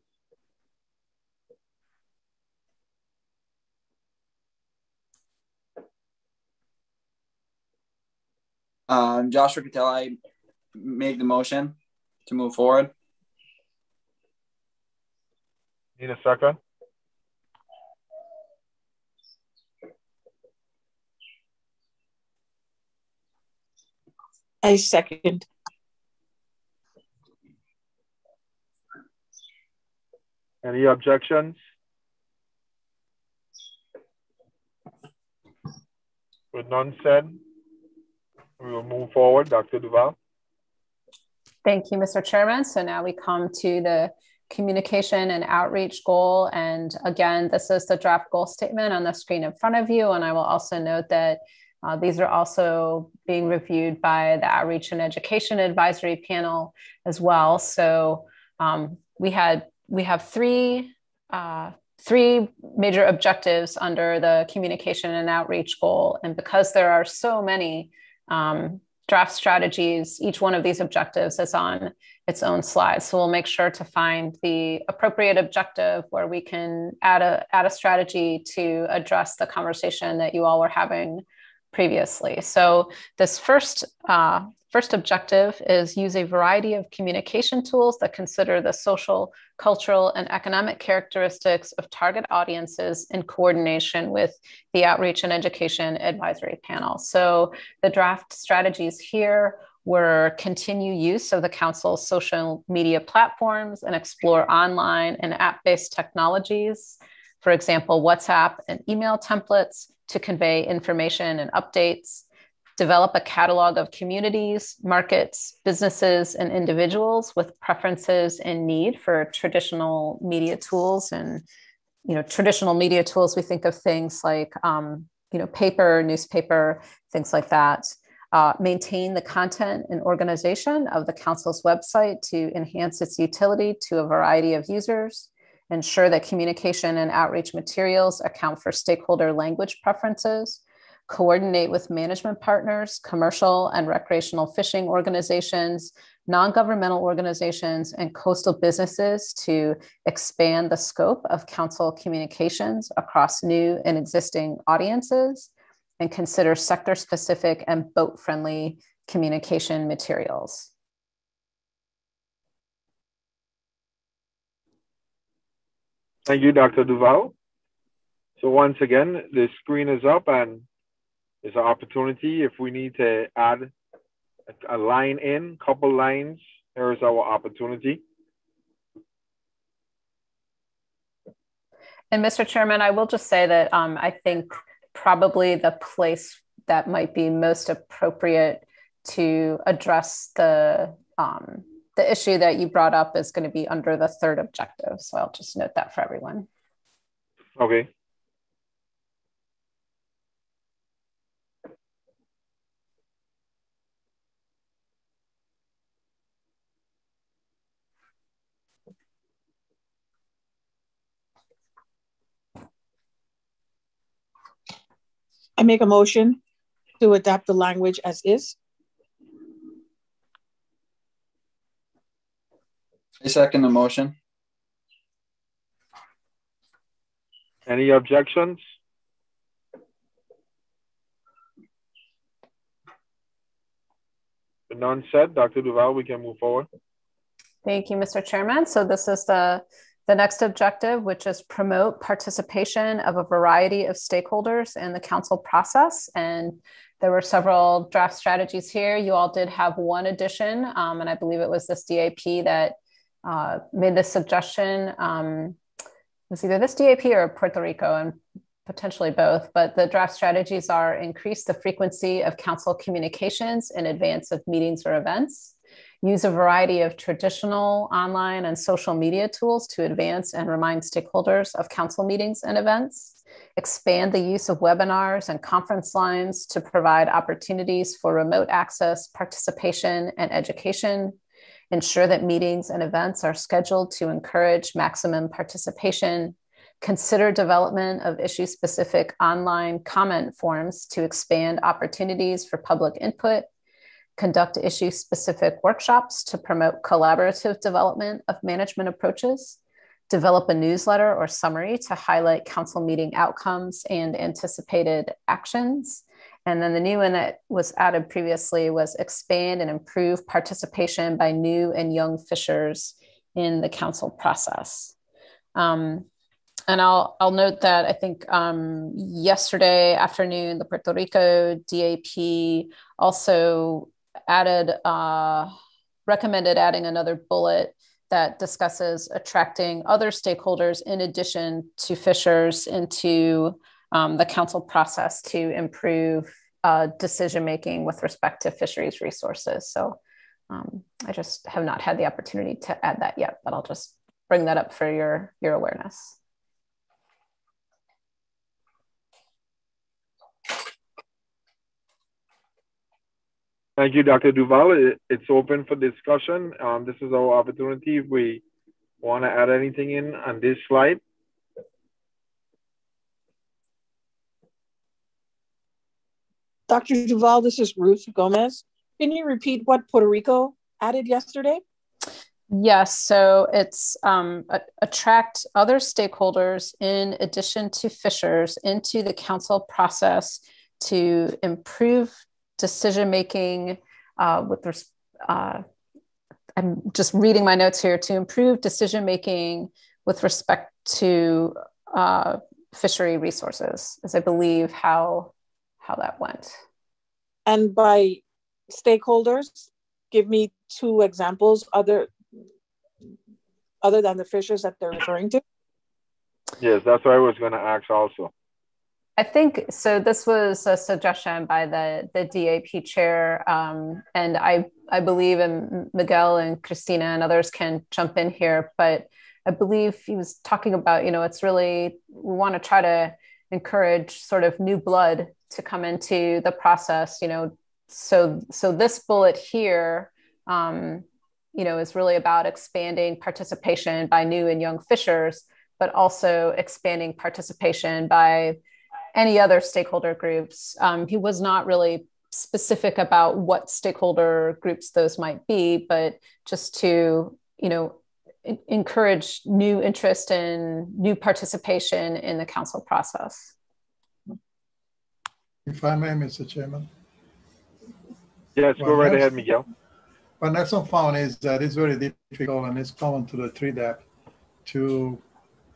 Joshua Patel, I make the motion to move forward. Need a second? I second. Any objections? With none said, we will move forward. Dr. Duval. Thank you, Mr. Chairman. So now we come to the communication and outreach goal. And again, this is the draft goal statement on the screen in front of you. And I will also note that these are also being reviewed by the Outreach and Education Advisory Panel as well. So we have three major objectives under the communication and outreach goal. And because there are so many draft strategies, each one of these objectives is on its own slide. So we'll make sure to find the appropriate objective where we can add a strategy to address the conversation that you all were having previously. So this first objective is use a variety of communication tools that consider the social, cultural, and economic characteristics of target audiences in coordination with the Outreach and Education Advisory Panel. So the draft strategies here were continue use of the Council's social media platforms and explore online and app-based technologies. For example, WhatsApp and email templates to convey information and updates. Develop a catalog of communities, markets, businesses, and individuals with preferences and need for traditional media tools. And, traditional media tools, we think of things like, paper, newspaper, things like that. Maintain the content and organization of the Council's website to enhance its utility to a variety of users. ensure that communication and outreach materials account for stakeholder language preferences, coordinate with management partners, commercial and recreational fishing organizations, non-governmental organizations, and coastal businesses to expand the scope of council communications across new and existing audiences, and consider sector-specific and boat-friendly communication materials. Thank you, Dr. Duval. So once again, the screen is up and there's an opportunity if we need to add a line in, couple lines, here is our opportunity. And Mr. Chairman, I will just say that I think probably the place that might be most appropriate to address the issue that you brought up is going to be under the third objective. So I'll just note that for everyone. Okay. I make a motion to adapt the language as is. I second the motion. Any objections? With none said, Dr. Duval, we can move forward. Thank you, Mr. Chairman. So this is the next objective, which is promote participation of a variety of stakeholders in the council process. And there were several draft strategies here. You all did have one addition, and I believe it was this DAP that made this suggestion. It was either this DAP or Puerto Rico, and potentially both, but the draft strategies are increase the frequency of council communications in advance of meetings or events, use a variety of traditional online and social media tools to advance and remind stakeholders of council meetings and events, expand the use of webinars and conference lines to provide opportunities for remote access, participation, and education, ensure that meetings and events are scheduled to encourage maximum participation, consider development of issue-specific online comment forms to expand opportunities for public input, conduct issue-specific workshops to promote collaborative development of management approaches, develop a newsletter or summary to highlight council meeting outcomes and anticipated actions. And then the new one that was added previously was expand and improve participation by new and young fishers in the council process. And I'll note that I think yesterday afternoon, the Puerto Rico DAP also added, recommended adding another bullet that discusses attracting other stakeholders in addition to fishers into the council process to improve decision-making with respect to fisheries resources. So I just have not had the opportunity to add that yet, but I'll just bring that up for your awareness. Thank you, Dr. Duval. It's open for discussion. This is our opportunity if we want to add anything in on this slide. Dr. Duval, this is Ruth Gomez. Can you repeat what Puerto Rico added yesterday? Yes, so it's attract other stakeholders in addition to fishers into the council process to improve decision-making I'm just reading my notes here, to improve decision-making with respect to fishery resources, is I believe how that went. And by stakeholders, give me two examples other than the fishers that they're referring to. Yes, that's what I was going to ask also. I think, so this was a suggestion by the DAP chair, and I believe, and Miguel and Christina and others can jump in here, but I believe he was talking about, it's really, we want to try to encourage sort of new blood to come into the process, so this bullet here is really about expanding participation by new and young fishers, but also expanding participation by any other stakeholder groups. He was not really specific about what stakeholder groups those might be, but just to, encourage new interest and new participation in the council process. If I may, Mr. Chairman. Yes, go right ahead, Miguel. What Nelson found is that it's very difficult, and it's common to the 3DAP, to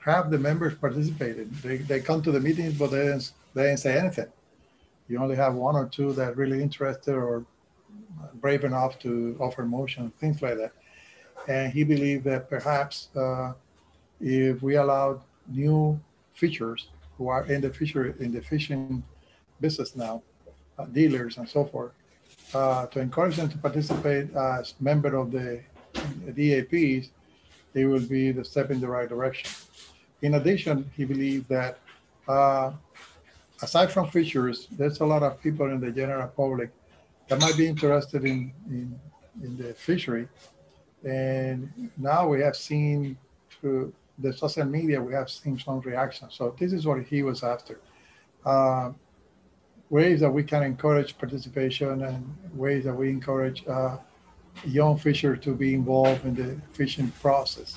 have the members participating. They come to the meetings, but they didn't say anything. You only have one or two that really interested or brave enough to offer motion, things like that. And he believed that perhaps if we allowed new fishers who are in the fishing business now, dealers and so forth, to encourage them to participate as member of the DAPs, it will be the step in the right direction. In addition, he believed that aside from fishers, there's a lot of people in the general public that might be interested in the fishery. And now we have seen through the social media, we have seen some reaction. So this is what he was after. Ways that we can encourage participation and ways that we encourage young fishers to be involved in the fishing process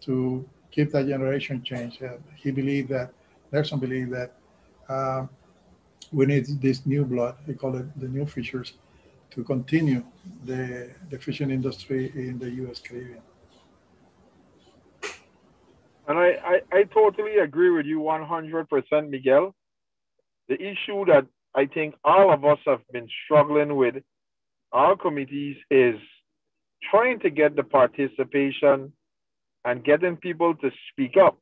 to keep that generation change. He believed that, Nelson believed that we need this new blood, he called it the new fishers, to continue the fishing industry in the U.S. Caribbean. And I totally agree with you 100%, Miguel. The issue that I think all of us have been struggling with our committees is trying to get the participation and getting people to speak up.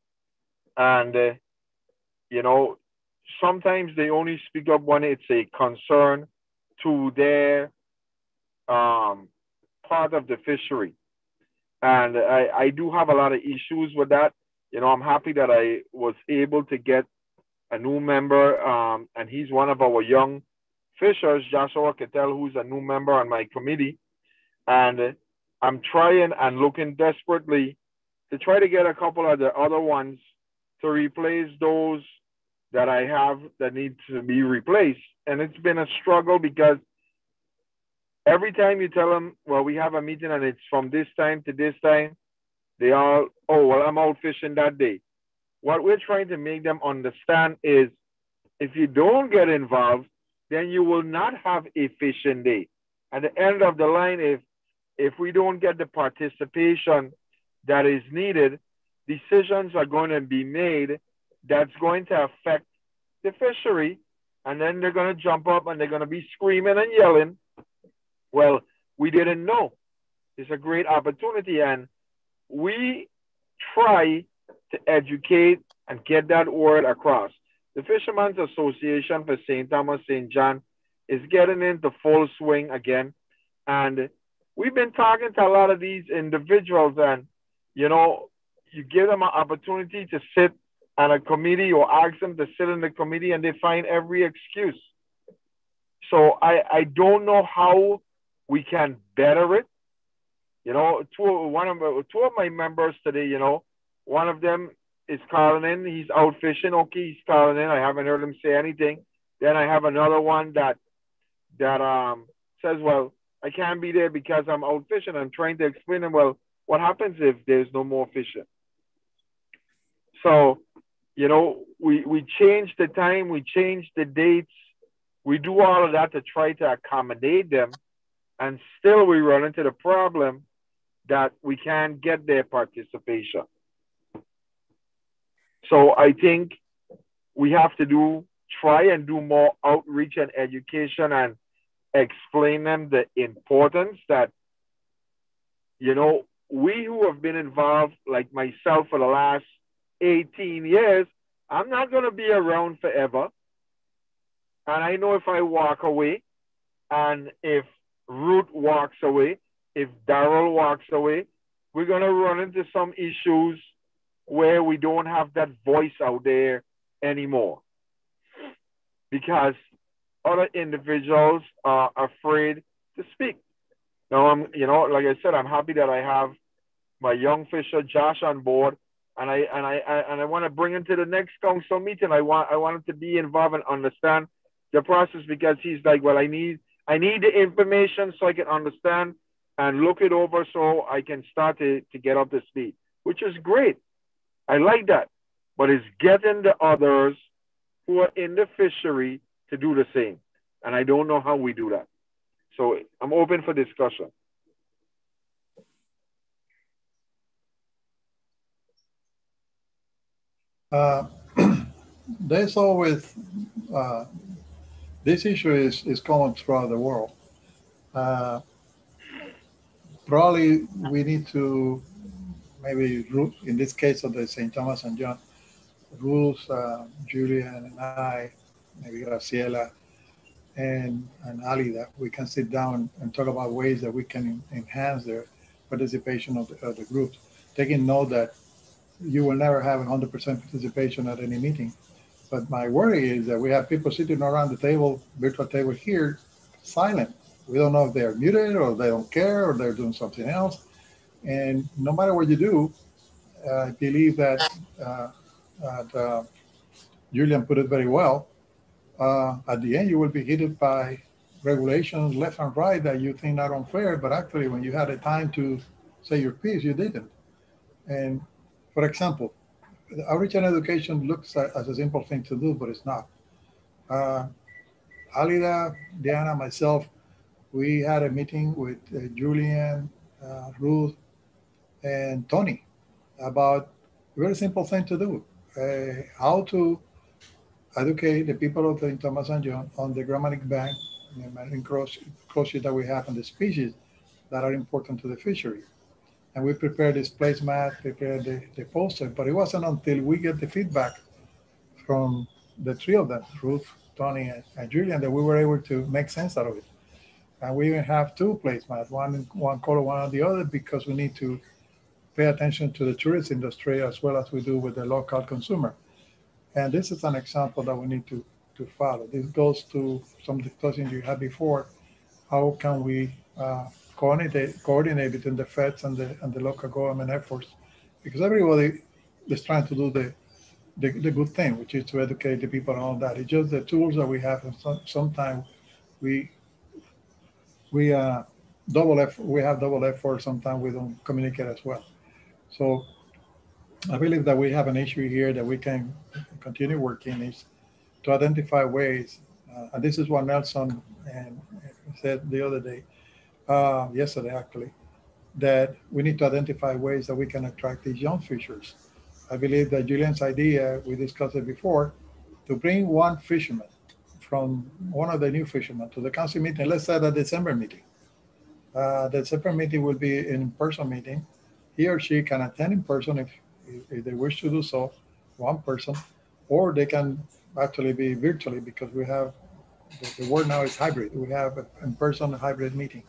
And, sometimes they only speak up when it's a concern to their part of the fishery. And I do have a lot of issues with that. I'm happy that I was able to get a new member, and he's one of our young fishers, Joshua Cattell, who's a new member on my committee. And I'm trying and looking desperately to try to get a couple of the other ones to replace those that I have that need to be replaced. And it's been a struggle because every time you tell them, well, we have a meeting and it's from this time to this time, they all, oh, well, I'm out fishing that day. What we're trying to make them understand is if you don't get involved, then you will not have a fishing day. At the end of the line, if we don't get the participation that is needed, decisions are going to be made that's going to affect the fishery. And then they're going to jump up and they're going to be screaming and yelling. Well, we didn't know. It's a great opportunity. And we try to educate and get that word across. The Fishermen's Association for St. Thomas, St. John is getting into full swing again. And we've been talking to a lot of these individuals, and, you give them an opportunity to sit on a committee or ask them to sit in the committee and they find every excuse. So I don't know how we can better it. Two of my members today, one of them is calling in. He's out fishing. Okay, he's calling in. I haven't heard him say anything. Then I have another one that says, well, I can't be there because I'm out fishing. I'm trying to explain to him, well, what happens if there's no more fishing? So, we change the time, we change the dates, we do all of that to try to accommodate them, and still we run into the problem that we can't get their participation. So I think we have to try and do more outreach and education and explain them the importance that, we who have been involved, like myself, for the last 18 years, I'm not going to be around forever. And I know if I walk away, and if Ruth walks away, if Daryl walks away, we're going to run into some issues where we don't have that voice out there anymore. Because other individuals are afraid to speak. Now like I said, I'm happy that I have my young fisher Josh on board, and I want to bring him to the next council meeting. I want him to be involved and understand the process, because he's like, well, I need the information so I can understand and look it over so I can start to get up to speed, which is great. I like that. But it's getting the others who are in the fishery to do the same. And I don't know how we do that. So I'm open for discussion. There's always, this issue is common throughout the world. Probably we need to, maybe in this case of the St. Thomas and John, Ruth, Julian and I, maybe Graciela and Ali, that we can sit down and talk about ways that we can enhance their participation of the groups, taking note that you will never have 100% participation at any meeting. But my worry is that we have people sitting around the table, virtual table here, silent. We don't know if they're muted or they don't care or they're doing something else. And no matter what you do, I believe that Julian put it very well. At the end, you will be hit by regulations left and right that you think are unfair, but actually when you had a time to say your piece, you didn't. And for example, outreach and education looks as a simple thing to do, but it's not. Alida, Diana, myself, we had a meeting with Julian, Ruth, and Tony about a very simple thing to do, how to educate the people of St. Thomas and John on the grammatic bank and encroachment that we have on the species that are important to the fishery. And we prepared this placemat, prepared the poster, but it wasn't until we get the feedback from the three of them, Ruth, Tony, and Julian, that we were able to make sense out of it. And we even have two placemats, one color, one on the other, because we need to pay attention to the tourist industry as well as we do with the local consumer. And this is an example that we need to follow. This goes to some discussion you had before. How can we coordinate between the feds and the local government efforts? Because everybody is trying to do the good thing, which is to educate the people and all that. It's just the tools that we have, and sometimes we have double effort. Sometimes we don't communicate as well. So I believe that we have an issue here that we can continue working, is to identify ways, and this is what Nelson said the other day, yesterday actually, that we need to identify ways that we can attract these young fishers. I believe that Julian's idea, we discussed it before, to bring one fisherman from one of the new fishermen to the council meeting, let's say the December meeting. The December meeting will be an in-person meeting. He or she can attend in person if they wish to do so, one person, or they can actually be virtually, because we have, the word now is hybrid. We have an in-person hybrid meeting.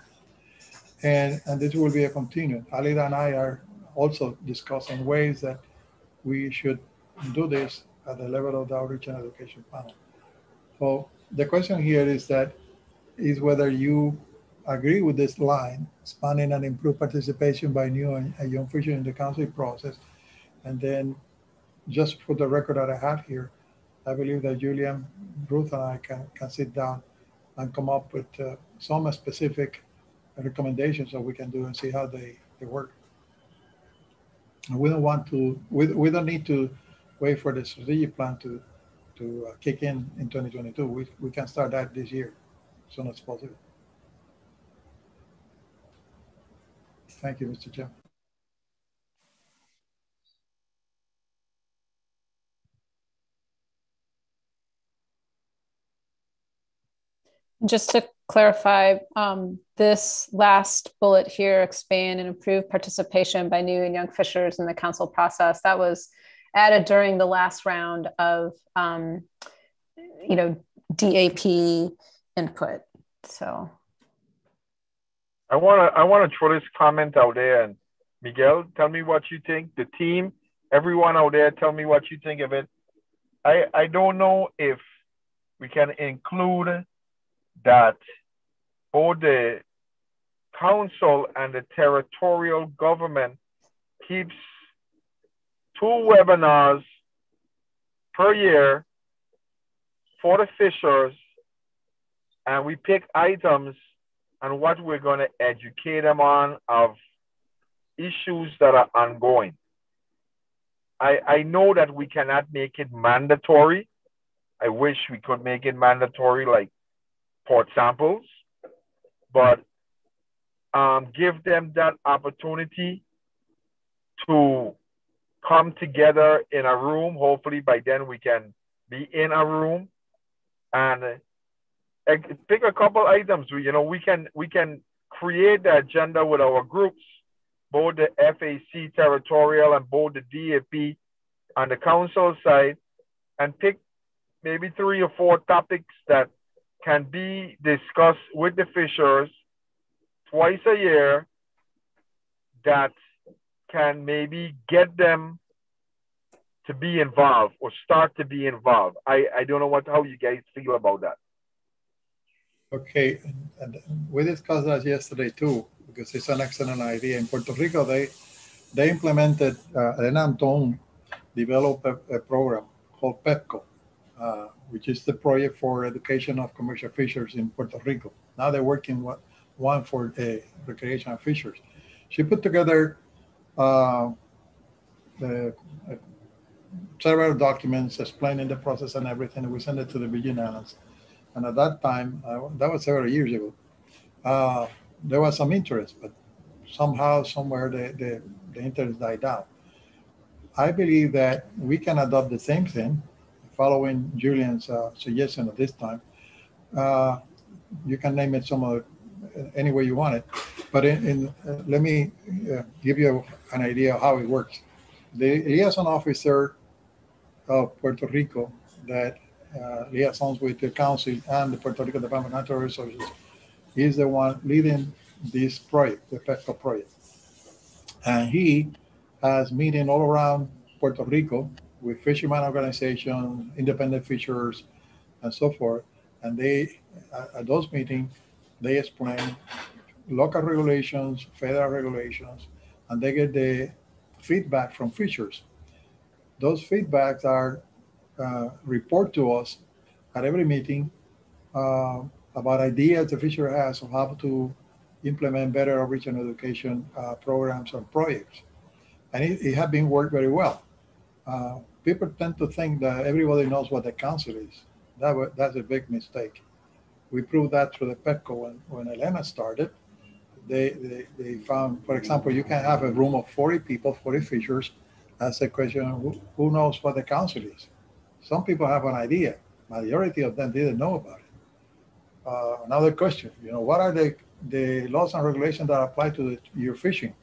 And this will be a continuum. Alida and I are also discussing ways that we should do this at the level of the outreach and education panel. So the question here is whether you agree with this line, expanding and improve participation by new and young fishers in the council process. And then just for the record that I have here, I believe that Julian, Ruth, and I can sit down and come up with some specific recommendations that we can do and see how they work. And we don't want to, we don't need to wait for the strategic plan to kick in 2022. We can start that this year as soon as possible. Thank you, Mr. Chair. Just to clarify, this last bullet here, expand and improve participation by new and young fishers in the council process, that was added during the last round of, DAP input. So I want to throw this comment out there, and Miguel, tell me what you think. The team, everyone out there, tell me what you think of it. I don't know if we can include that both the council and the territorial government keeps 2 webinars per year for the fishers, and we pick items and what we're going to educate them on of issues that are ongoing. I know that we cannot make it mandatory. I wish we could make it mandatory like port samples, but give them that opportunity to come together in a room. Hopefully by then we can be in a room and pick a couple items. We can create the agenda with our groups, both the FAC territorial and both the DAP on the council side, and pick maybe 3 or 4 topics that can be discussed with the fishers twice a year that can maybe get them to be involved or start to be involved. I don't know how you guys feel about that. Okay, and we discussed that yesterday too, because it's an excellent idea. In Puerto Rico, they implemented, Elena Anton developed a program called PEPCO, which is the project for education of commercial fishers in Puerto Rico. Now they're working one for recreational fishers. She put together several documents explaining the process and everything, and we sent it to the Virgin Islands. And at that time, that was several years ago, there was some interest, but somehow, somewhere, the interest died down. I believe that we can adopt the same thing, following Julian's suggestion at this time. You can name it any way you want it, but let me give you an idea of how it works. The liaison officer of Puerto Rico that liaisons with the council and the Puerto Rico Department of Natural Resources is the one leading this project, the PEPCO project. And he has meetings all around Puerto Rico with fishermen organizations, independent fishers, and so forth. And they, at those meetings, they explain local regulations, federal regulations, and they get the feedback from fishers. Those feedbacks are report to us at every meeting about ideas the fisher has of how to implement better outreach and education programs and projects. And it has been worked very well. People tend to think that everybody knows what the council is. That's a big mistake. We proved that through the PEPCO when Elena started. They found, for example, you can have a room of 40 people, 40 fishers. Ask the question, who knows what the council is? Some people have an idea. Majority of them didn't know about it. Another question, what are the laws and regulations that apply to your fishing?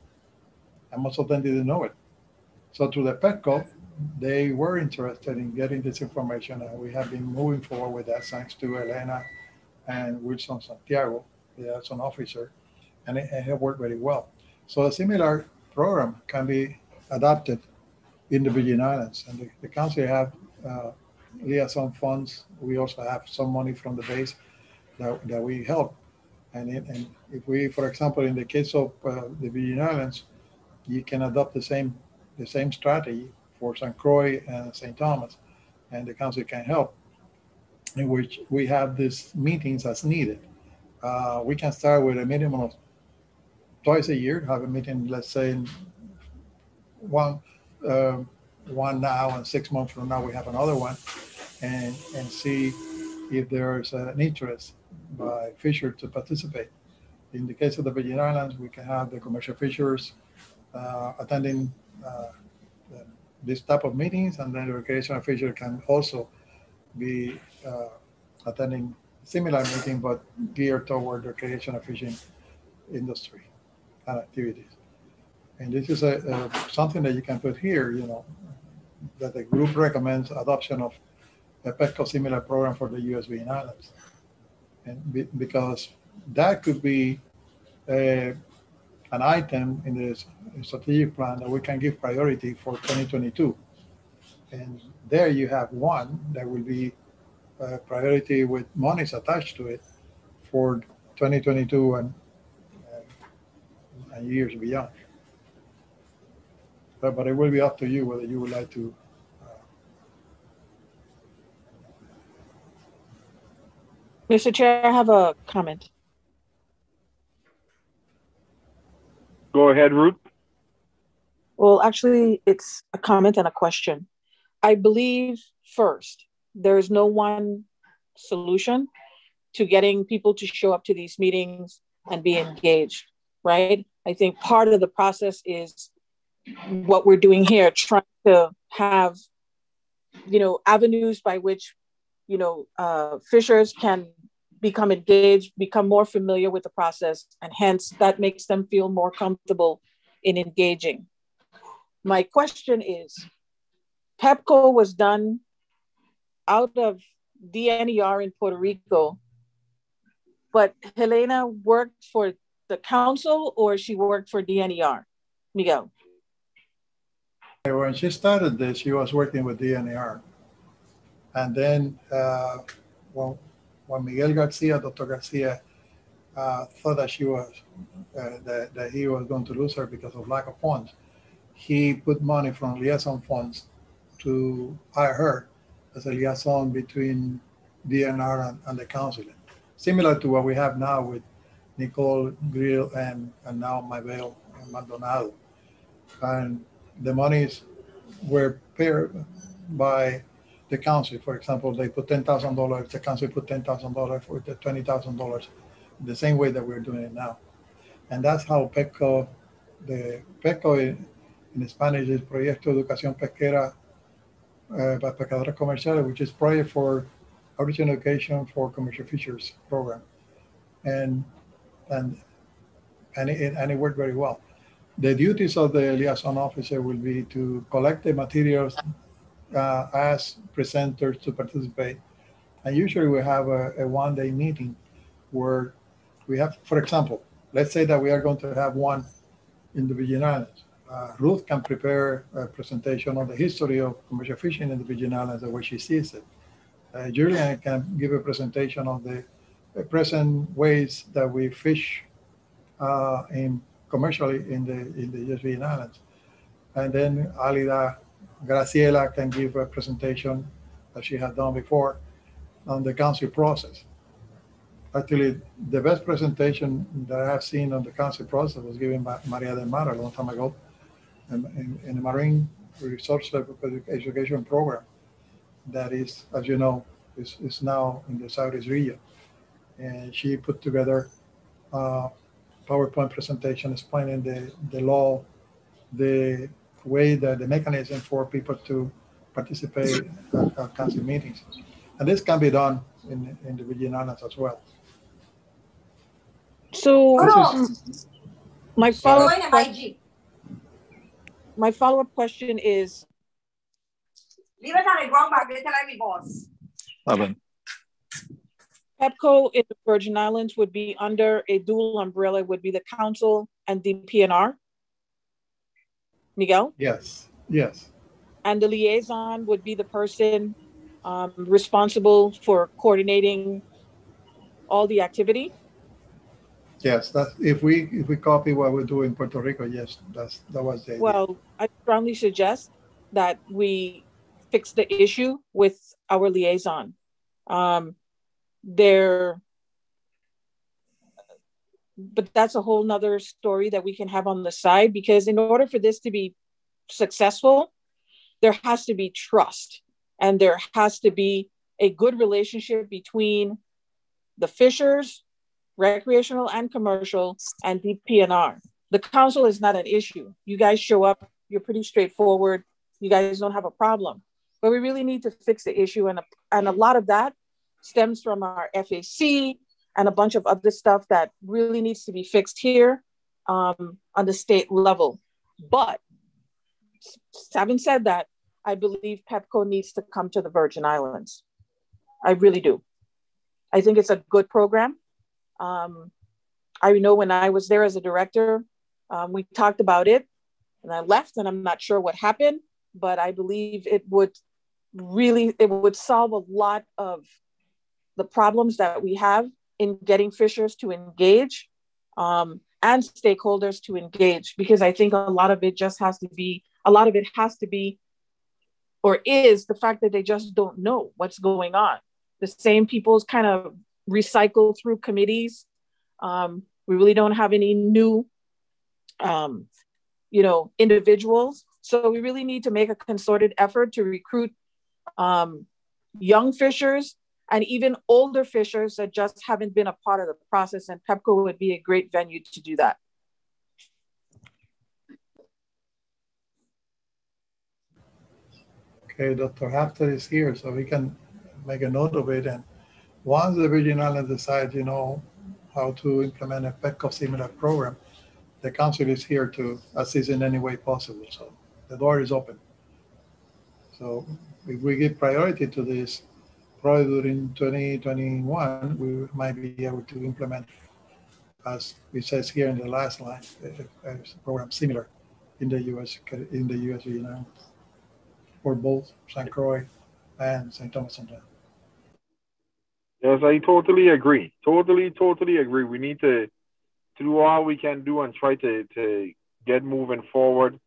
And most of them didn't know it. So through the PEPCO, they were interested in getting this information, and we have been moving forward with that thanks to Elena and Wilson Santiago, the liaison officer, and it has worked very well. So a similar program can be adopted in the Virgin Islands, and the council have liaison funds. We also have some money from the base that we help. And if we, for example, in the case of the Virgin Islands, you can adopt the same strategy for St. Croix and St. Thomas, and the council can help, in which we have these meetings as needed. We can start with a minimum of twice a year, have a meeting, let's say, one now, and 6 months from now we have another one, and see if there's an interest by fishers to participate. In the case of the Virgin Islands, we can have the commercial fishers attending this type of meetings, and then the recreational fisher can also be attending similar meeting, but geared toward the recreational fishing industry and activities. And this is something that you can put here, that the group recommends adoption of a PEPCO similar program for the U.S. Virgin Islands. And because that could be an item in the strategic plan that we can give priority for 2022. And there you have one that will be a priority with monies attached to it for 2022 and and years beyond. But it will be up to you whether you would like to. Mr. Chair, I have a comment. Go ahead, Ruth. Well, actually, it's a comment and a question. I believe, first, there is no one solution to getting people to show up to these meetings and be engaged, right? I think part of the process is what we're doing here, trying to have, avenues by which, fishers can become engaged, become more familiar with the process, and hence that makes them feel more comfortable in engaging. My question is, PEPCO was done out of DNER in Puerto Rico, but Helena worked for the council or she worked for DNER? Miguel. When she started this, she was working with DNER. And then when Miguel Garcia, Dr. Garcia, thought that she was, that he was going to lose her because of lack of funds, he put money from Liaison funds to hire her as a liaison between DNR and the council, similar to what we have now with Nicole Grill and now Mabel Maldonado. And the monies were paid by the council. For example, they put $10,000, the council put $10,000 for the $20,000, the same way that we're doing it now. And that's how PEPCO, the PEPCO in Spanish is Proyecto de Educación Pesquera para Pescadores Comerciales, which is project for Aboriginal Education for Commercial Fisheries program. And it worked very well. The duties of the liaison officer will be to collect the materials, ask presenters to participate. And usually we have a one-day meeting where we have, for example, let's say that we are going to have one in the Virgin Islands. Ruth can prepare a presentation on the history of commercial fishing in the Virgin Islands the way she sees it. Julian can give a presentation on the present ways that we fish commercially in the Virgin Islands. And then Alida Graciela can give a presentation that she has done before on the council process. Actually, the best presentation that I have seen on the council process was given by Maria del Mar a long time ago in the Marine Resource Education Program that is, as you know, is now in the Southeast region. And she put together a PowerPoint presentation explaining the law, the way that the mechanism for people to participate at council meetings. And this can be done in the Virgin Islands as well. So my follow-up question is, PEPCO in the Virgin Islands would be under a dual umbrella, would be the council and the DPNR? Miguel? Yes, yes. And the liaison would be the person responsible for coordinating all the activity? Yes, that's if we copy what we do in Puerto Rico, yes, that was the idea. Well, I strongly suggest that we fix the issue with our liaison. But that's a whole nother story that we can have on the side, because in order for this to be successful, there has to be trust and there has to be a good relationship between the fishers, recreational and commercial, and DPNR. The council is not an issue. You guys show up, you're pretty straightforward. You guys don't have a problem, but we really need to fix the issue. And a lot of that stems from our FAC and a bunch of other stuff that really needs to be fixed here on the state level. But having said that, I believe PEPCO needs to come to the Virgin Islands. I really do. I think it's a good program. I know when I was there as a director, we talked about it and I left and I'm not sure what happened, but I believe it would solve a lot of the problems that we have in getting fishers to engage. and stakeholders to engage, because I think a lot of it has to be, or is the fact that they just don't know what's going on. The same people's kind of recycle through committees. We really don't have any new, individuals. So we really need to make a concerted effort to recruit young fishers and even older fishers that just haven't been a part of the process. And PEPCO would be a great venue to do that. Okay, Dr. Hafter is here, so we can make a note of it. And once the Virgin Islands decides, how to implement a PEPCO similar program, the council is here to assist in any way possible. So the door is open. So if we give priority to this, probably during 2021, we might be able to implement, as it says here in the last line, a program similar in the U.S. Virgin Islands for both St. Croix and St. Thomas and John. Yes, I totally agree. Totally agree. We need to do all we can do and try to get moving forward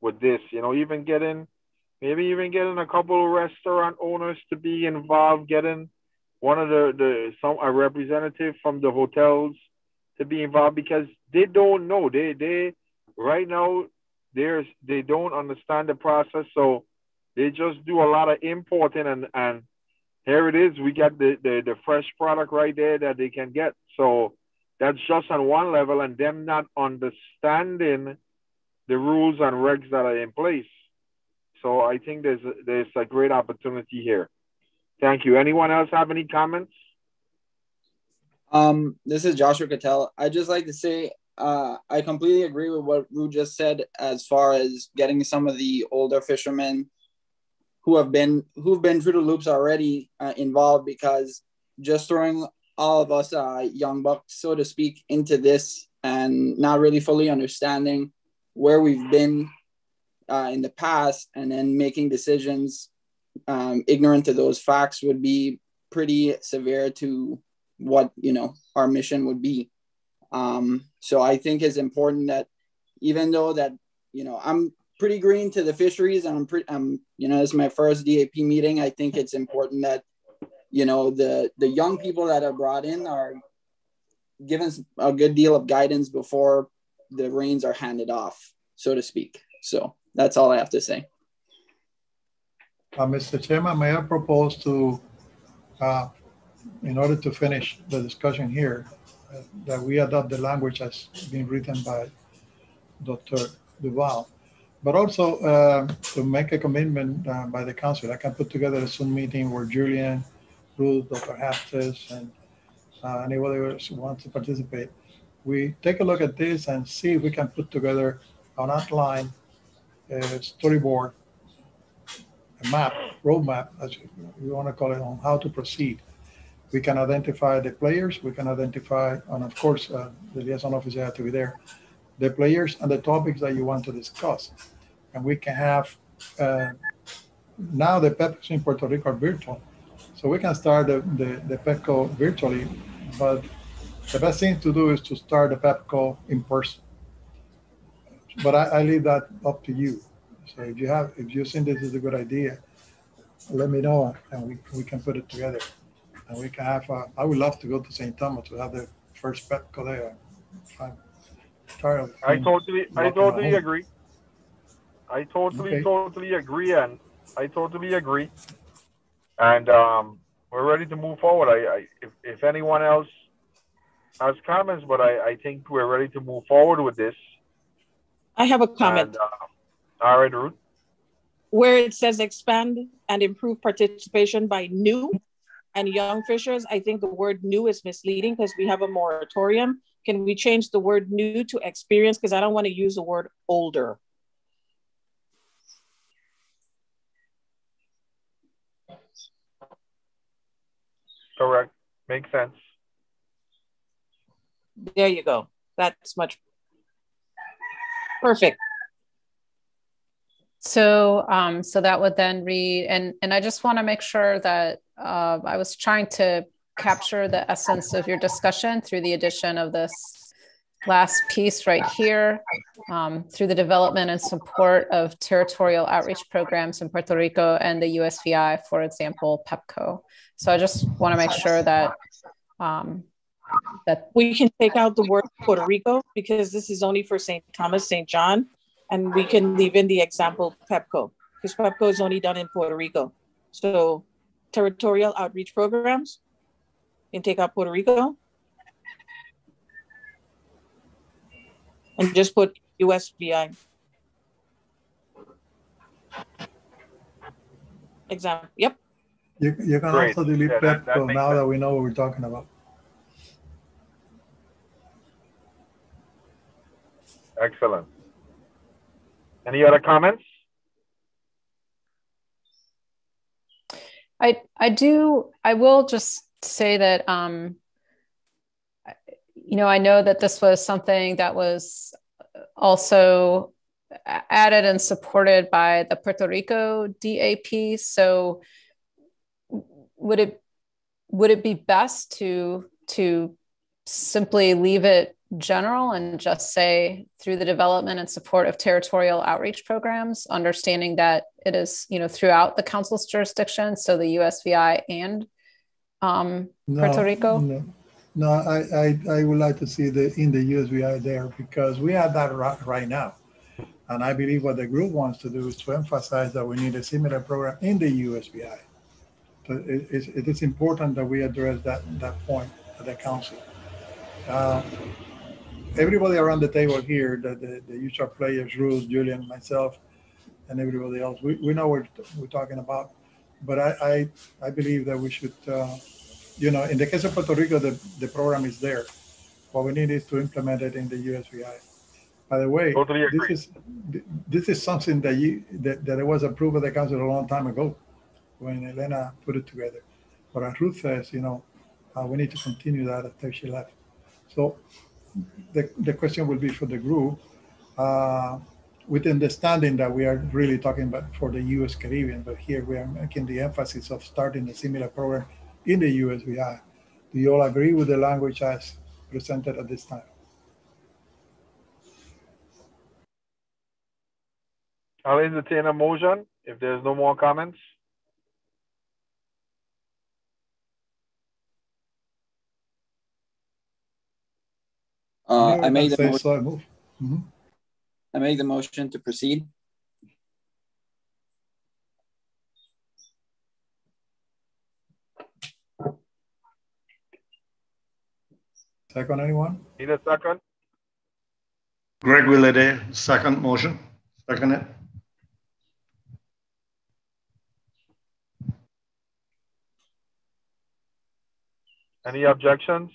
with this. Maybe even getting a couple of restaurant owners to be involved, getting one of a representative from the hotels to be involved, because they don't know. They right now they don't understand the process, so they just do a lot of importing, and here it is. We got the fresh product right there that they can get. So that's just on one level, and them not understanding the rules and regs that are in place. So I think there's a great opportunity here. Thank you. Anyone else have any comments? This is Joshua Cattell. I'd just like to say I completely agree with what Ru just said as far as getting some of the older fishermen who've been through the loops already involved, because just throwing all of us young bucks, so to speak, into this and not really fully understanding where we've been in the past and then making decisions ignorant to those facts would be pretty severe to what our mission would be. So I think it's important that, even though that I'm pretty green to the fisheries, and this is my first DAP meeting, I think it's important that the young people that are brought in are given a good deal of guidance before the reins are handed off, so to speak. So that's all I have to say. Mr. Chairman, may I propose to, in order to finish the discussion here, that we adopt the language as been written by Dr. Duval, but also to make a commitment by the council. I can put together a Zoom meeting where Julian, Ruth, Dr. Haftes, and anybody else who wants to participate. We take a look at this and see if we can put together an outline, a storyboard, a map, roadmap, as you want to call it, on how to proceed. We can identify the players, we can identify, and of course, the liaison officer has to be there, the players and the topics that you want to discuss. And we can have, now the PEPCO in Puerto Rico are virtual. So we can start the PEPCO virtually, but the best thing to do is to start the PEPCO in person. But I leave that up to you. So if you think this is a good idea, let me know, and we can put it together. And we can have, I would love to go to St. Thomas to have the first PEPCO there. I totally agree. I totally agree, and I totally agree. And we're ready to move forward. If anyone else has comments, but I think we're ready to move forward with this. I have a comment. And, all right, Ruth. Where it says expand and improve participation by new and young fishers, I think the word new is misleading because we have a moratorium. Can we change the word new to experience? Because I don't want to use the word older. Correct. Makes sense. There you go. That's much perfect. So, so that would then read, and I just want to make sure that I was trying to capture the essence of your discussion through the addition of this last piece right here, through the development and support of territorial outreach programs in Puerto Rico and the USVI, for example, PEPCO. So I just want to make sure that that we can take out the word Puerto Rico, because this is only for St. Thomas, St. John, and we can leave in the example PEPCO, because PEPCO is only done in Puerto Rico. So territorial outreach programs, you can take out Puerto Rico and just put USVI. Example, yep. You can Great. also delete Yeah, that PEPCO makes now sense. that we know what we're talking about. Excellent. Any other comments? I will just say that, you know, I know that this was something that was also added and supported by the Puerto Rico DAP. So would it be best to simply leave it general and just say through the development and support of territorial outreach programs, understanding that it is, you know, throughout the council's jurisdiction, so the USVI and Puerto Rico? No, I would like to see in the USVI there, because we have that right now. And I believe what the group wants to do is to emphasize that we need a similar program in the USVI. So it is important that we address that point at the council. Everybody around the table here, the usual players, Ruth, Julian, myself, and everybody else, we know what we're talking about. But I believe that we should, you know, in the case of Puerto Rico, the program is there. What we need is to implement it in the USVI. By the way, Totally agree. This is something that it was approved by the council a long time ago when Elena put it together. But as Ruth says, you know, we need to continue that after she left. So the question will be for the group, with the understanding that we are really talking about for the U.S. Caribbean, but here we are making the emphasis of starting a similar program in the USVI. Do you all agree with the language as presented at this time? I'll entertain a motion if there's no more comments. I made the motion. So I move. Mm-hmm. I make the motion to proceed. Second, anyone? Need a second? Greg Willade, second motion. Second it. Any objections?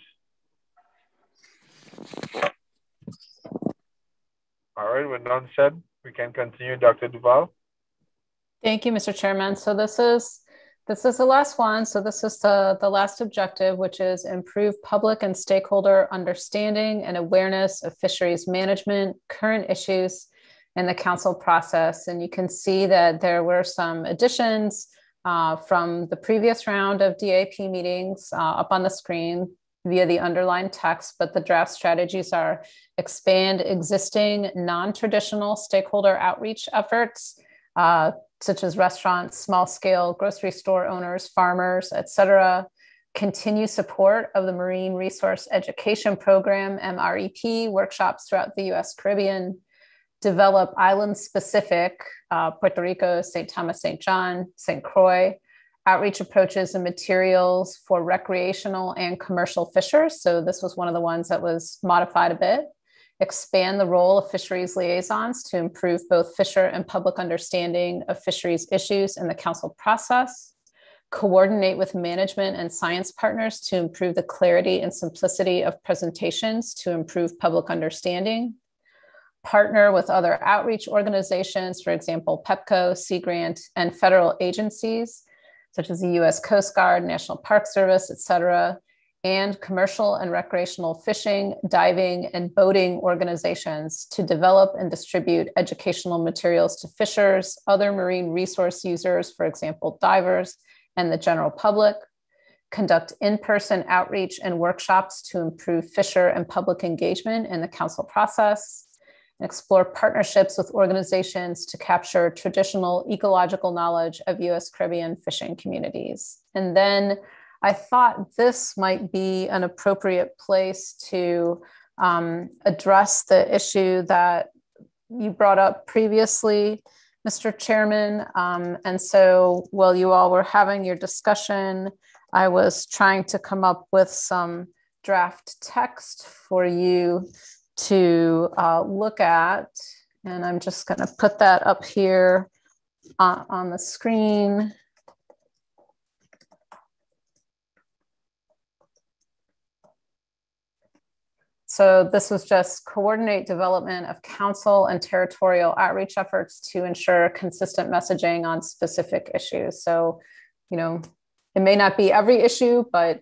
All right, with none said, we can continue. Dr. Duval. Thank you, Mr. Chairman. So this is the last one. So this is the last objective, which is improve public and stakeholder understanding and awareness of fisheries management, current issues, and the council process. And you can see that there were some additions from the previous round of DAP meetings up on the screen via the underlined text, but the draft strategies are expand existing non-traditional stakeholder outreach efforts, such as restaurants, small-scale grocery store owners, farmers, et cetera. Continue support of the Marine Resource Education Program, MREP, workshops throughout the U.S. Caribbean. Develop island-specific, Puerto Rico, St. Thomas, St. John, St. Croix, outreach approaches and materials for recreational and commercial fishers. So this was one of the ones that was modified a bit. Expand the role of fisheries liaisons to improve both fisher and public understanding of fisheries issues in the council process. Coordinate with management and science partners to improve the clarity and simplicity of presentations to improve public understanding. Partner with other outreach organizations, for example, PEPCO, Sea Grant, and federal agencies, such as the U.S. Coast Guard, National Park Service, et cetera, and commercial and recreational fishing, diving, and boating organizations to develop and distribute educational materials to fishers, other marine resource users, for example, divers, and the general public. conduct in-person outreach and workshops to improve fisher and public engagement in the council process, and explore partnerships with organizations to capture traditional ecological knowledge of U.S. Caribbean fishing communities. And then I thought this might be an appropriate place to address the issue that you brought up previously, Mr. Chairman. And so while you all were having your discussion, I was trying to come up with some draft text for you to look at. And I'm just going to put that up here on the screen. So this was just coordinate development of council and territorial outreach efforts to ensure consistent messaging on specific issues. So, you know, it may not be every issue, but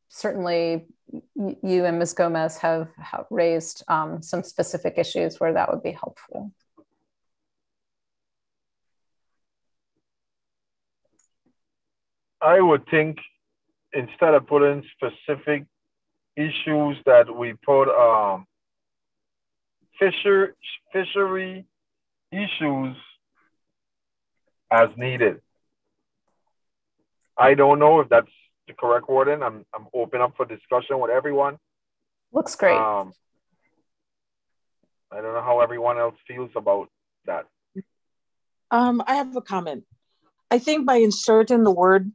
certainly you and Ms. Gomez have raised some specific issues where that would be helpful. I would think instead of putting specific issues that we put fishery issues as needed. I don't know if that's the correct wording. I'm open up for discussion with everyone. Looks great. I don't know how everyone else feels about that. I have a comment. I think by inserting the word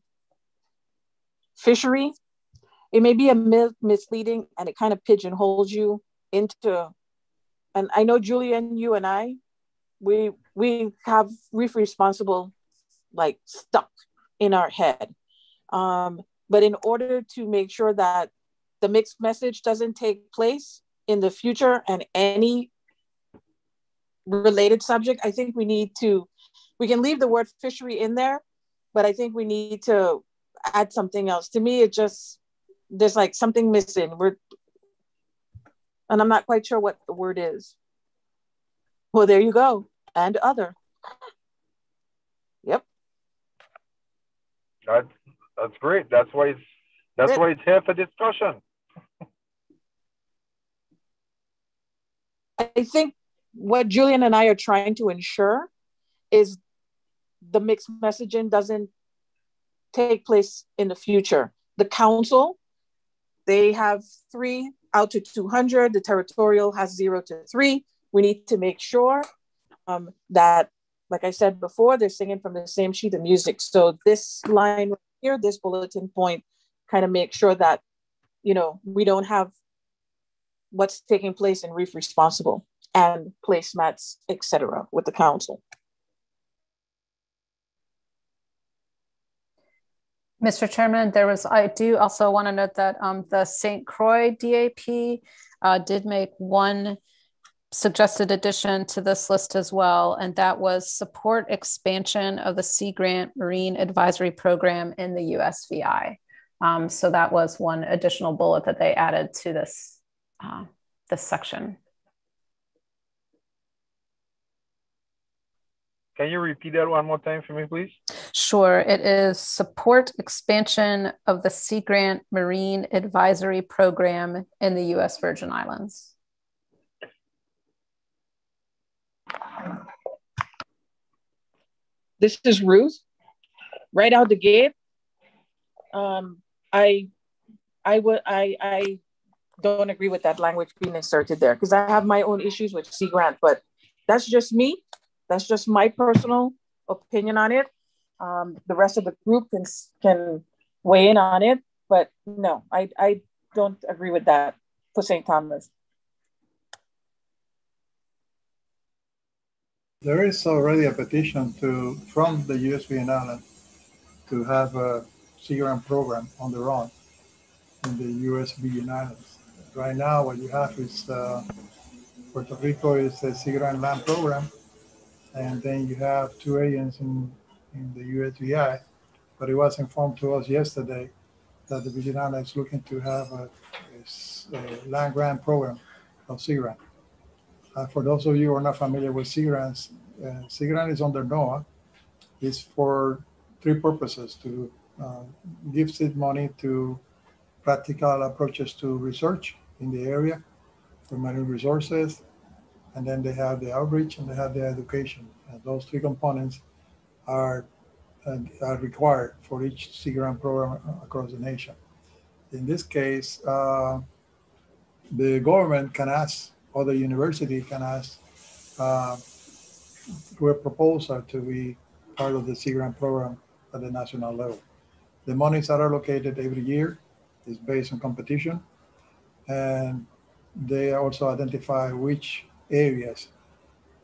fishery, it may be a misleading, and it kind of pigeonholes you into, and I know Julian, you and I, we have reef responsible like stuck in our head. But in order to make sure that the mixed message doesn't take place in the future and any related subject, I think we can leave the word fishery in there, but I think we need to add something else. To me, there's like something missing. And I'm not quite sure what the word is. Well, there you go. And other. Yep. That's great. That's why it's here for discussion. I think what Julian and I are trying to ensure is the mixed messaging doesn't take place in the future. The council, they have 3 out to 200. The territorial has 0 to 3. We need to make sure that, like I said before, they're singing from the same sheet of music. So this line right here, this bulletin point, kind of make sure that, you know, we don't have what's taking place in Reef Responsible and placemats, etc., with the council. Mr. Chairman, I do also want to note that the St. Croix DAP did make one suggested addition to this list as well, and that was support expansion of the Sea Grant Marine Advisory Program in the USVI. So that was one additional bullet that they added to this, this section. Can you repeat that one more time for me, please? Sure. It is support expansion of the Sea Grant Marine Advisory Program in the U.S. Virgin Islands. This is Ruth. Right out the gate, I don't agree with that language being inserted there because I have my own issues with Sea Grant, but that's just me. That's just my personal opinion on it. The rest of the group can weigh in on it, but no, I don't agree with that for St. Thomas. There is already a petition from the US Virgin Islands to have a Sea Grant program on their own in the US Virgin Islands. Right now, what you have is Puerto Rico is a Sea Grant land program, and then you have 2 agents in the USVI, but it was informed to us yesterday that the Virgin Islands is looking to have a land grant program of Sea Grant. For those of you who are not familiar with Sea Grants, Sea Grant is under NOAA. It's for 3 purposes: to gives it money to practical approaches to research in the area for marine resources. And then they have the outreach and they have the education. And those three components are required for each Sea Grant program across the nation. In this case, the government can ask, or the university can ask for a proposal to be part of the Sea Grant program at the national level. The monies are allocated every year. It's based on competition. And they also identify which areas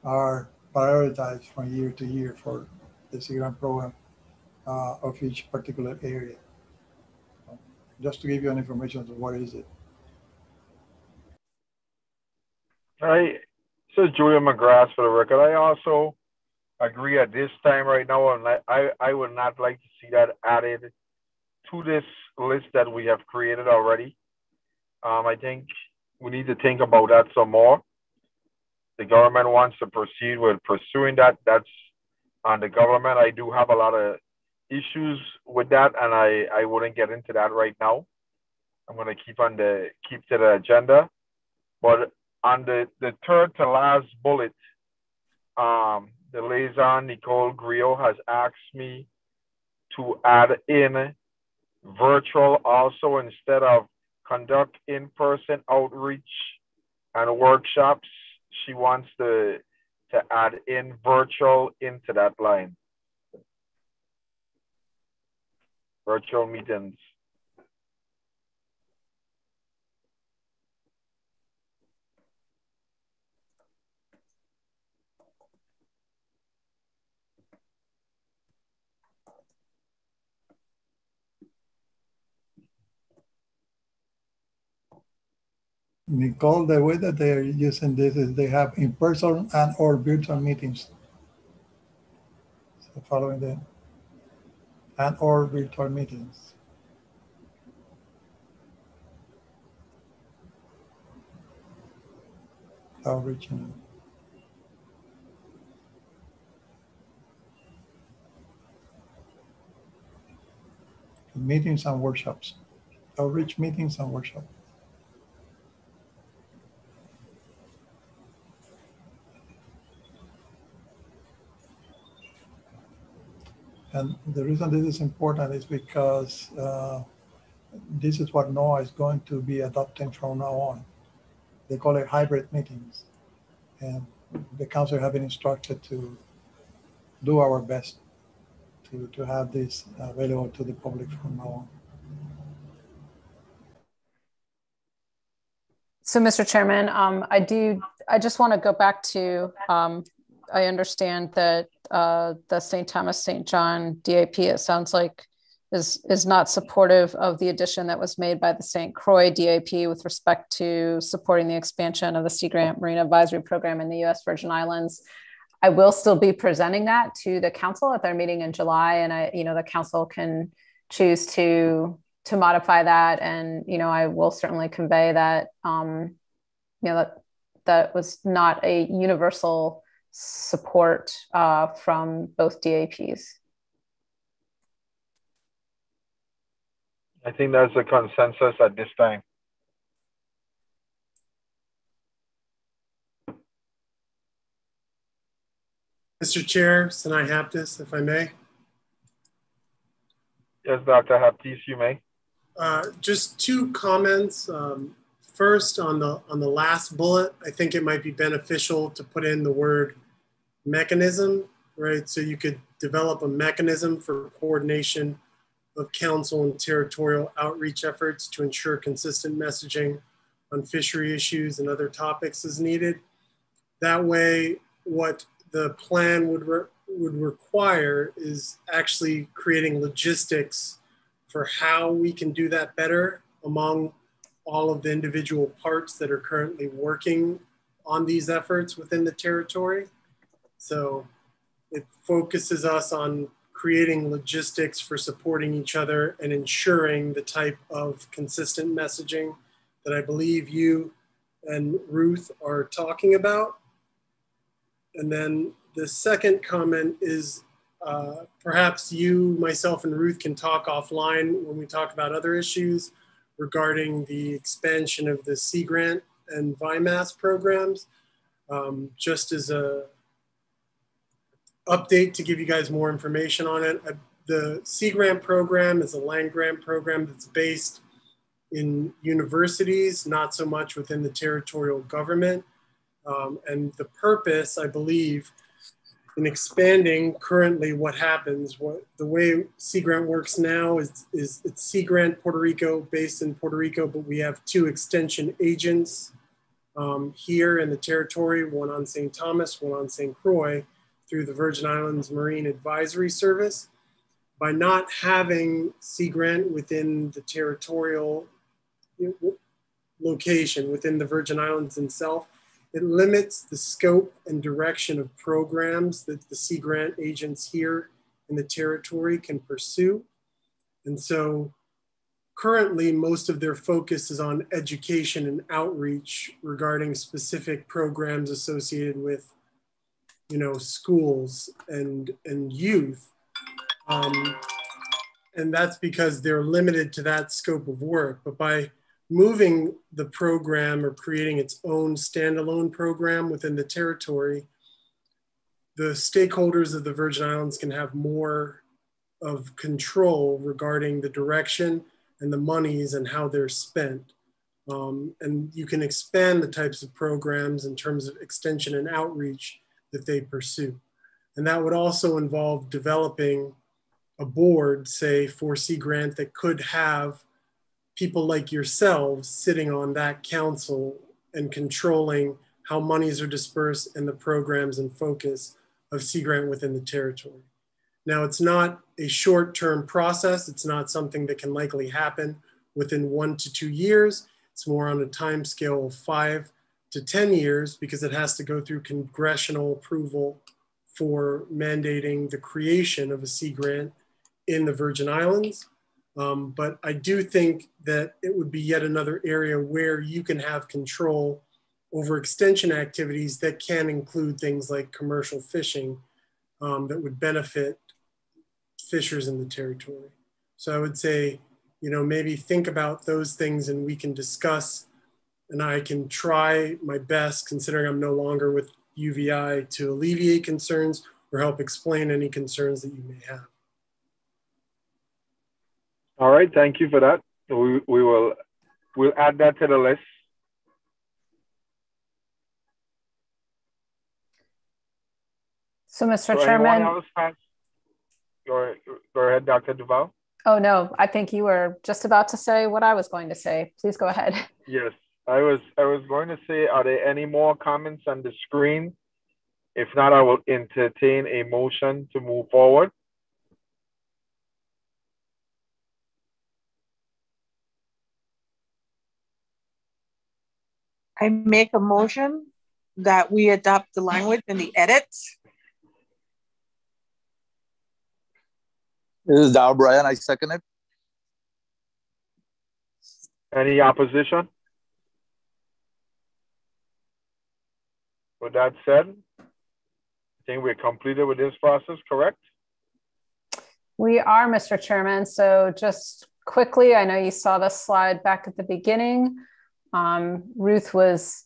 are prioritized from year to year for the Sea Grant program of each particular area. Just to give you an information of what is it. So Julia McGrath for the record. I also agree at this time right now, and I would not like to see that added to this list that we have created already. I think we need to think about that some more. The government wants to proceed with pursuing that. That's on the government. I do have a lot of issues with that, and I wouldn't get into that right now. I'm going to keep to the agenda. But on the third to last bullet, the liaison, Nicole Griot, has asked me to add in virtual also instead of conduct in-person outreach and workshops. She wants to add in virtual into that line. Virtual meetings. Nicole, the way that they're using this is they have in-person and or virtual meetings. So following the and or virtual meetings. Outreach and meetings and workshops. Outreach meetings and workshops. And the reason this is important is because this is what NOAA is going to be adopting from now on. They call it hybrid meetings. And the council have been instructed to do our best to have this available to the public from now on. So, Mr. Chairman, I just want to go back to, I understand that the St. Thomas, St. John DAP, it sounds like, is not supportive of the addition that was made by the St. Croix DAP with respect to supporting the expansion of the Sea Grant Marine Advisory Program in the U.S. Virgin Islands. I will still be presenting that to the council at their meeting in July, and the council can choose to modify that, and I will certainly convey that that was not a universal support from both DAPs. I think that's a consensus at this time. Mr. Chair, Sinai Haptis, if I may. Yes, Dr. Haptis, you may. Just two comments. First, on the last bullet, I think it might be beneficial to put in the word mechanism, right? So you could develop a mechanism for coordination of council and territorial outreach efforts to ensure consistent messaging on fishery issues and other topics as needed. That way, what the plan would require is actually creating logistics for how we can do that better among all of the individual parts that are currently working on these efforts within the territory. So it focuses us on creating logistics for supporting each other and ensuring the type of consistent messaging that I believe you and Ruth are talking about. And then the second comment is perhaps you, myself, and Ruth can talk offline when we talk about other issues regarding the expansion of the Sea Grant and VIMAS programs. Just as a update to give you guys more information on it, the Sea Grant program is a land grant program that's based in universities, not so much within the territorial government. And the purpose, I believe, in expanding currently what happens, the way Sea Grant works now is it's Sea Grant Puerto Rico, based in Puerto Rico, but we have 2 extension agents here in the territory, one on St. Thomas, one on St. Croix, through the Virgin Islands Marine Advisory Service. By not having Sea Grant within the territorial location, within the Virgin Islands itself, it limits the scope and direction of programs that the Sea Grant agents here in the territory can pursue. And so currently, most of their focus is on education and outreach regarding specific programs associated with, schools and youth. And that's because they're limited to that scope of work. But by moving the program or creating its own standalone program within the territory, the stakeholders of the Virgin Islands can have more of control regarding the direction and the monies and how they're spent. And you can expand the types of programs in terms of extension and outreach that they pursue. And that would also involve developing a board, say, for Sea Grant that could have people like yourselves sitting on that council and controlling how monies are dispersed and the programs and focus of Sea Grant within the territory. Now, it's not a short-term process. It's not something that can likely happen within 1 to 2 years. It's more on a time scale of 5 to 10 years because it has to go through congressional approval for mandating the creation of a Sea Grant in the Virgin Islands. But I do think that it would be yet another area where you can have control over extension activities that can include things like commercial fishing that would benefit fishers in the territory. So I would say, maybe think about those things and we can discuss, and I can try my best, considering I'm no longer with UVI, to alleviate concerns or help explain any concerns that you may have. All right, thank you for that. We'll add that to the list. So, Mr. Chairman. Go ahead, Dr. Duval. Oh, no, I think you were just about to say what I was going to say. Please go ahead. Yes, I was going to say, are there any more comments on the screen? If not, I will entertain a motion to move forward. I make a motion that we adopt the language in the edits. This is Dow Brian. I second it. Any opposition? With that said, I think we're completed with this process, correct? We are, Mr. Chairman. So just quickly, I know you saw this slide back at the beginning. Ruth was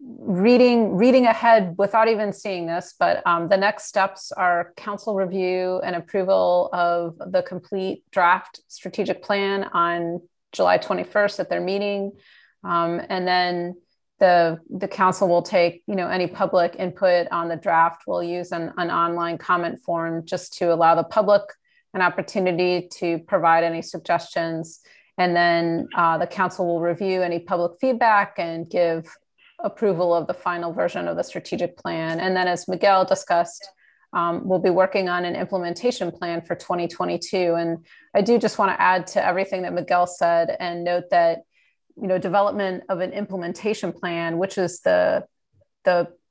reading ahead without even seeing this, but the next steps are council review and approval of the complete draft strategic plan on July 21st at their meeting. And then the council will take, any public input on the draft. We'll use an online comment form just to allow the public an opportunity to provide any suggestions. And then the council will review any public feedback and give approval of the final version of the strategic plan. And then, as Miguel discussed, we'll be working on an implementation plan for 2022. And I do just want to add to everything that Miguel said and note that, development of an implementation plan, which is the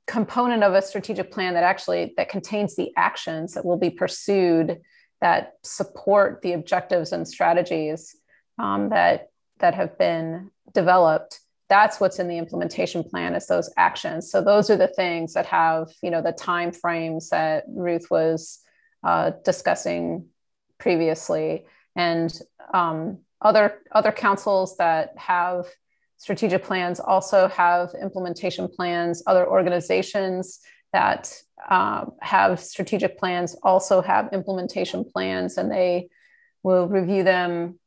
component of a strategic plan that contains the actions that will be pursued that support the objectives and strategies that have been developed. That's what's in the implementation plan, is those actions. So those are the things that have, the time frames that Ruth was discussing previously. And other councils that have strategic plans also have implementation plans. Other organizations that have strategic plans also have implementation plans, and they will review them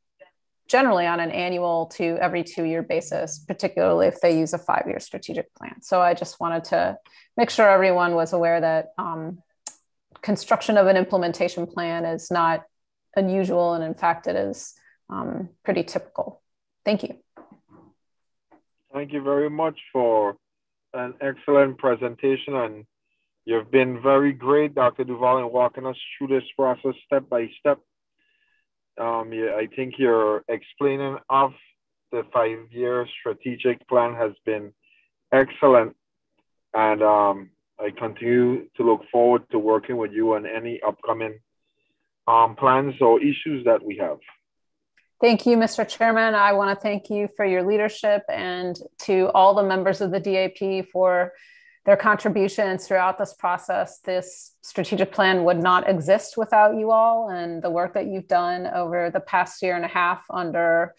generally on an annual to every 2-year basis, particularly if they use a 5-year strategic plan. So I just wanted to make sure everyone was aware that construction of an implementation plan is not unusual, and in fact, it is pretty typical. Thank you. Thank you very much for an excellent presentation, and you've been very great, Dr. Duval, in walking us through this process step by step. I think your explaining of the 5-year strategic plan has been excellent, and I continue to look forward to working with you on any upcoming plans or issues that we have. Thank you, Mr. Chairman. I want to thank you for your leadership, and to all the members of the DAP for their contributions throughout this process. This strategic plan would not exist without you all, and the work that you've done over the past 1.5 years under,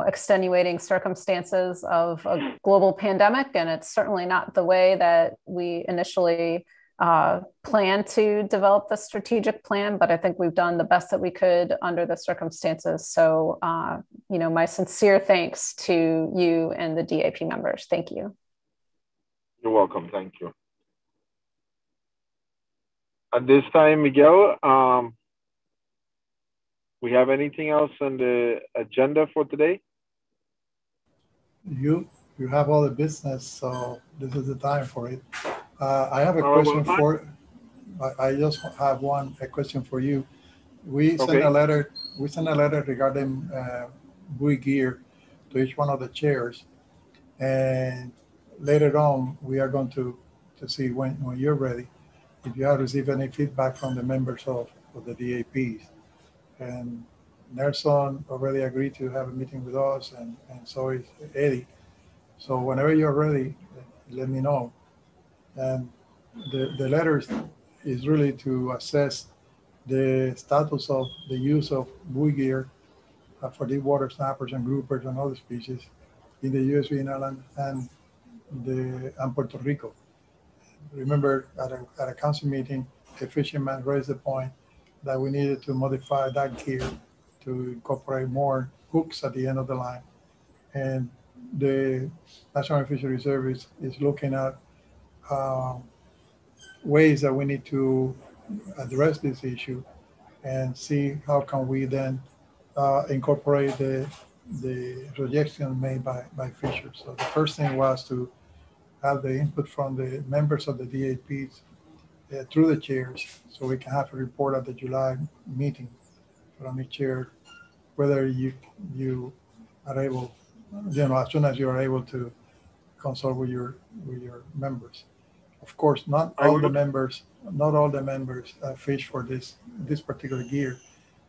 extenuating circumstances of a global pandemic. And it's certainly not the way that we initially planned to develop the strategic plan, but I think we've done the best that we could under the circumstances. So, my sincere thanks to you and the DAP members. Thank you. You're welcome. Thank you. At this time, Miguel, we have anything else on the agenda for today? You have all the business, so this is the time for it. I have a question for. I just have a question for you. We sent a letter. We sent a letter regarding buoy gear to each one of the chairs, and later on we are going to see when you're ready, if you have received any feedback from the members of the DAPs. And Nelson already agreed to have a meeting with us, and so is Eddie. So whenever you're ready, let me know. And the letter is really to assess the status of the use of buoy gear for deep water snappers and groupers and other species in the Usvi inland and Puerto Rico. Remember, at a council meeting, a fisherman raised the point that we needed to modify that gear to incorporate more hooks at the end of the line. And the National Fisheries Service is looking at ways that we need to address this issue and see how can we then incorporate the rejection made by fishers. So the first thing was to have the input from the members of the DAPs through the chairs, so we can have a report at the July meeting from each chair, whether you are able, as soon as you are able to consult with your members. Of course, not all the members fish for this particular gear,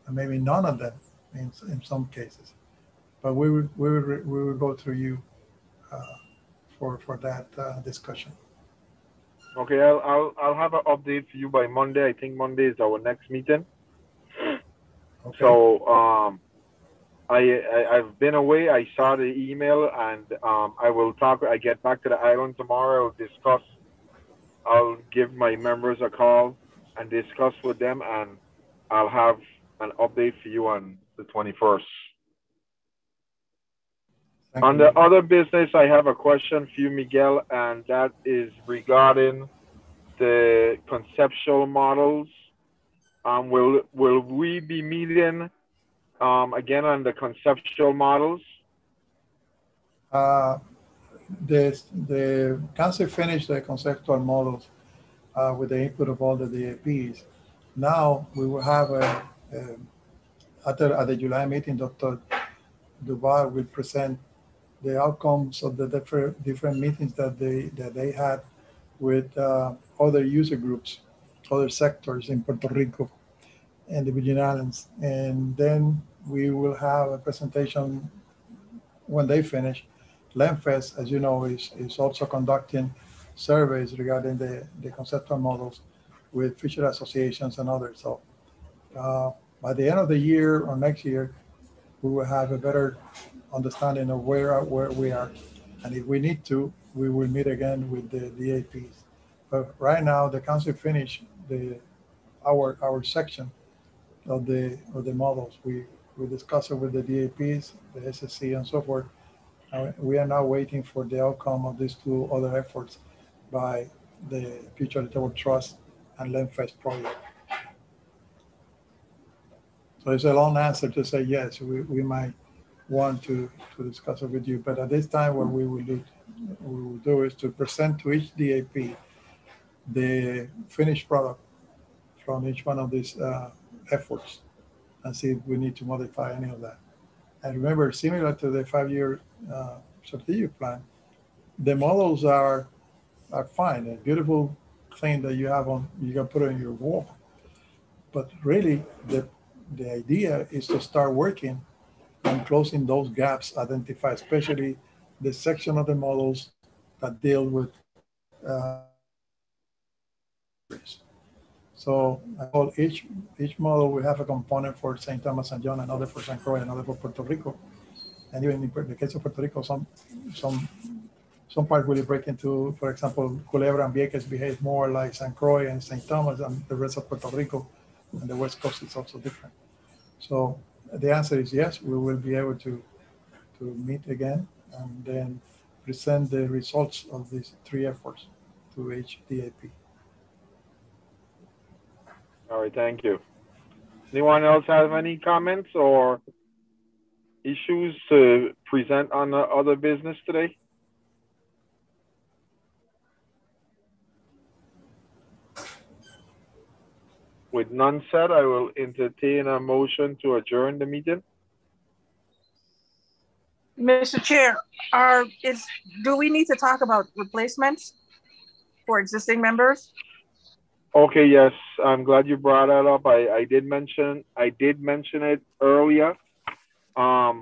and maybe none of them in some cases. But we will go through you for that discussion. Okay, I'll have an update for you by Monday. I think Monday is our next meeting. Okay. So I've been away. I saw the email, and I will talk. I get back to the island tomorrow. I'll discuss. I'll give my members a call and discuss with them, and I'll have an update for you on the 21st. On the other business, I have a question for you, Miguel, and that is regarding the conceptual models. Will we be meeting again on the conceptual models? The council finished the conceptual models with the input of all the DAPs. Now we will have at the July meeting, Dr. Duval will present the outcomes of the different meetings that they had with other user groups, other sectors in Puerto Rico and the Virgin Islands. And then we will have a presentation when they finish. LEMFES, as you know, is also conducting surveys regarding the conceptual models. with fishery associations and others. So by the end of the year or next year, we will have a better understanding of where we are. And if we need to, we will meet again with the DAPs. But right now, the council finished our section of the models. We discussed it with the DAPs, the SSC, and so forth. We are now waiting for the outcome of these two other efforts by the Future Equitable Trust and LendFest project. So it's a long answer to say yes, we might want to discuss it with you. But at this time, what we will do is to present to each DAP the finished product from each one of these efforts and see if we need to modify any of that. And remember, similar to the 5-year strategic plan, the models are fine, a beautiful thing that you can put on your wall. But really, the idea is to start working on closing those gaps identified, especially the section of the models that deal with so each model will have a component for St. Thomas and John, another for St. Croix, another for Puerto Rico. And even in the case of Puerto Rico, some parts will break into, for example, Culebra and Vieques behave more like St. Croix and St. Thomas, and the rest of Puerto Rico and the West Coast is also different. So the answer is yes, we will be able to meet again and then present the results of these 3 efforts to each DAP. All right, thank you. Anyone else have any comments or issues to present on the other business today? With none said, I will entertain a motion to adjourn the meeting. Mr. Chair, do we need to talk about replacements for existing members? Okay, yes, I'm glad you brought that up. I did mention it earlier. I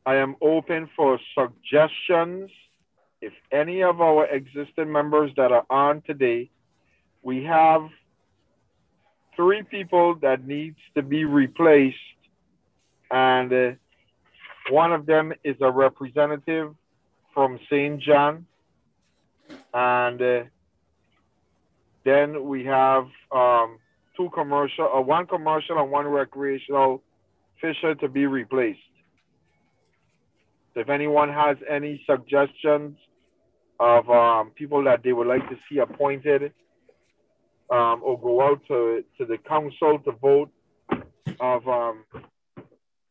am open for suggestions. If any of our existing members that are on today, we have 3 people that needs to be replaced, and one of them is a representative from St. John, and then we have 2 commercial, one commercial and 1 recreational fisher to be replaced. So if anyone has any suggestions of people that they would like to see appointed or go out to the council to vote of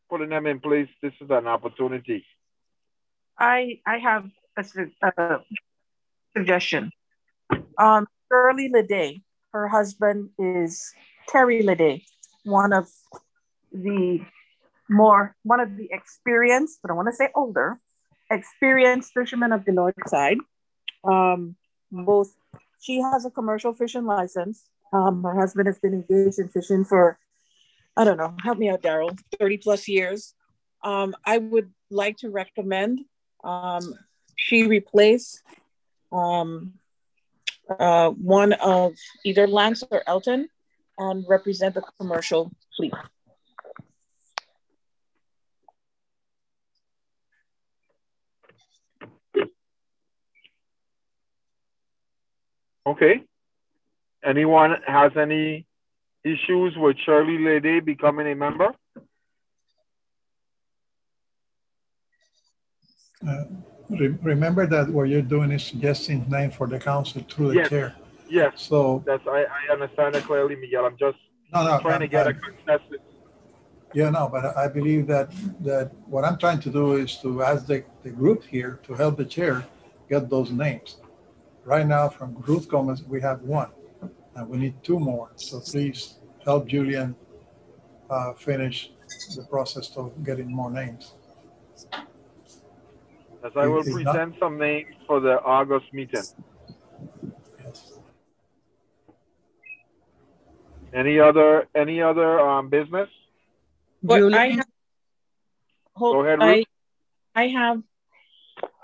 putting them in place, this is an opportunity. I have a suggestion. Shirley Leday, her husband is Terry Leday, one of the experienced, but I want to say older, experienced fishermen of the north side. She has a commercial fishing license. Her husband has been engaged in fishing for, I don't know, help me out, Daryl, 30 plus years. I would like to recommend she replace one of either Lance or Elton and represent the commercial fleet. Okay. Anyone has any issues with Shirley Leday becoming a member? Remember that what you're doing is suggesting name for the council through the chair. Yes. So I understand that clearly, Miguel. I'm just trying to get a consensus. Yeah, no, but I believe that what I'm trying to do is to ask the group here to help the chair get those names. Right now, from Ruth Gomez, we have 1, and we need 2 more. So please help Julian finish the process of getting more names. As I will present some names for the August meeting. Yes. Any other business? Go ahead, Ruth. I have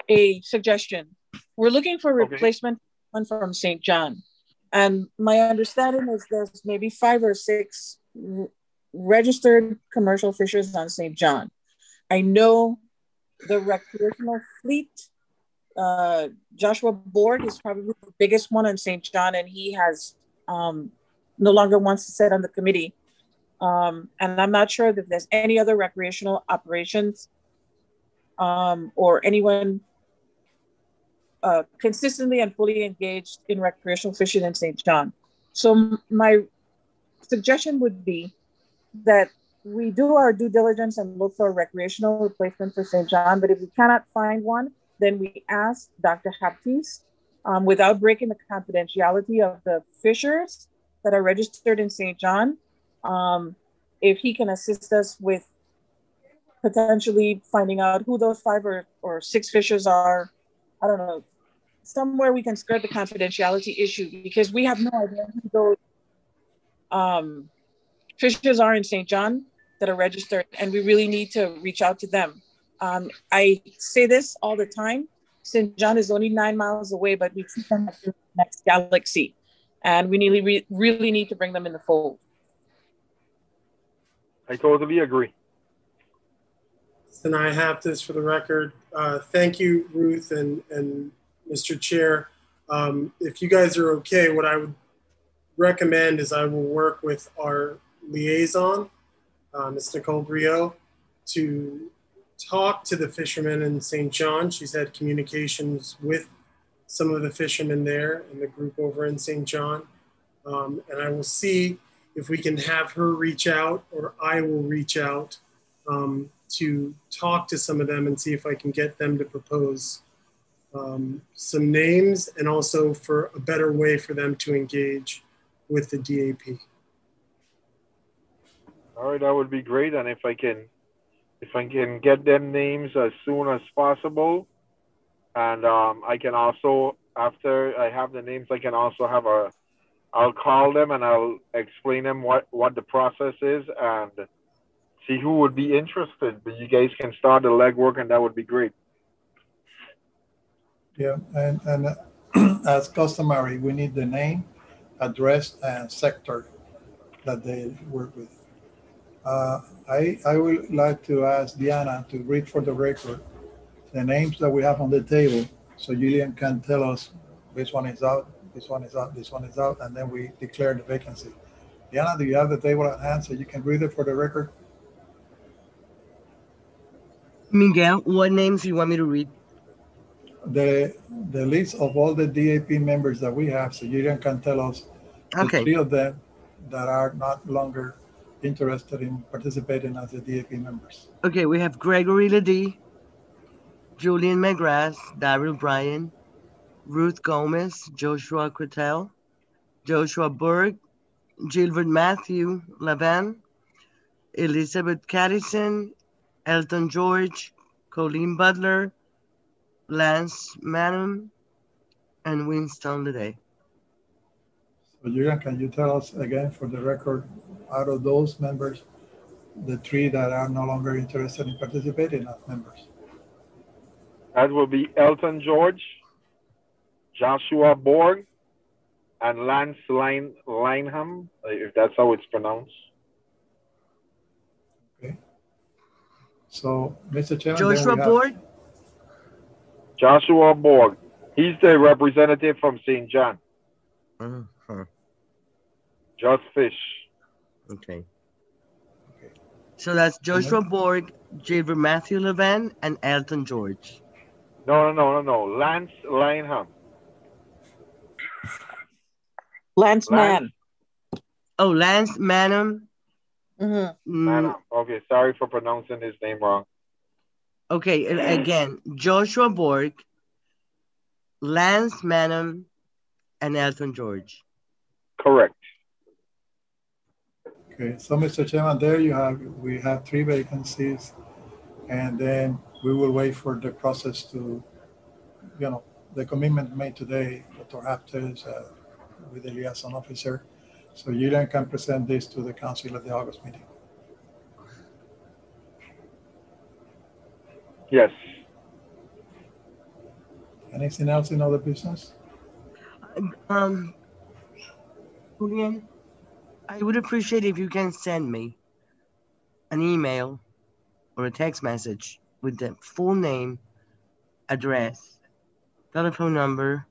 a suggestion. We're looking for replacement from St. John. And my understanding is there's maybe 5 or 6 registered commercial fishers on St. John. I know the recreational fleet, Joshua Borg is probably the biggest one on St. John, and he has no longer wants to sit on the committee. And I'm not sure that there's any other recreational operations or anyone consistently and fully engaged in recreational fishing in St. John. So my suggestion would be that we do our due diligence and look for a recreational replacement for St. John, but if we cannot find one, then we ask Dr. Haptis, without breaking the confidentiality of the fishers that are registered in St. John, if he can assist us with potentially finding out who those 5 or 6 fishers are. I don't know, somewhere we can skirt the confidentiality issue, because we have no idea who those fishers are in St. John that are registered, and we really need to reach out to them. I say this all the time. St. John is only 9 miles away, but we treat them like the next galaxy, and we really need to bring them in the fold. I totally agree. And I have this for the record. Thank you, Ruth and Mr. Chair. If you guys are okay, what I would recommend is I will work with our liaison, Ms. Nicole Griot, to talk to the fishermen in St. John. She's had communications with some of the fishermen there in the group over in St. John. And I will see if we can have her reach out, or I will reach out to talk to some of them and see if I can get them to propose some names, and also for a better way for them to engage with the DAP. All right, that would be great. And if I can get them names as soon as possible, and I can also, after I have the names, I can also have I'll call them and I'll explain them what the process is and see who would be interested. But you guys can start the legwork, and that would be great. Yeah, and as customary, we need the name, address, and sector that they work with. I would like to ask Diana to read for the record the names that we have on the table, so Julian can tell us this one is out, this one is out, this one is out, and then we declare the vacancy. Diana, do you have the table at hand so you can read it for the record? Miguel, what names do you want me to read? The list of all the DAP members that we have, so Julian can tell us the 3 of them that are not longer interested in participating as the DAP members. Okay, we have Gregory Ledee, Julian McGrath, Daryl Bryan, Ruth Gomez, Joshua Quatel, Joshua Berg, Gilbert Matthew Lavan, Elizabeth Caddison, Elton George, Colleen Butler, Lance Manum, and Winston Ledee. So Julian, can you tell us again for the record, out of those members, the 3 that are no longer interested in participating as members? That will be Elton George, Joshua Borg, and Lance Lineham, if that's how it's pronounced. Okay. So, Mr. Chairman, Joshua Borg? Joshua Borg. He's the representative from St. John. Just Fish. Okay. So that's Joshua Borg, Gilbert Matthew Levan, and Elton George. No. Lance Lineham. Lance Mann. Oh, Lance Manum. Manum. Okay, sorry for pronouncing his name wrong. Okay, again, Joshua Borg, Lance Manum, and Elton George. Correct. Okay, so Mr. Chairman, we have 3 vacancies, and then we will wait for the process to, the commitment made today, Dr. Haptis, with the liaison officer. So Julian can present this to the council at the August meeting. Yes. Anything else in other business? Julian, I would appreciate if you can send me an email or a text message with the full name, address, telephone number,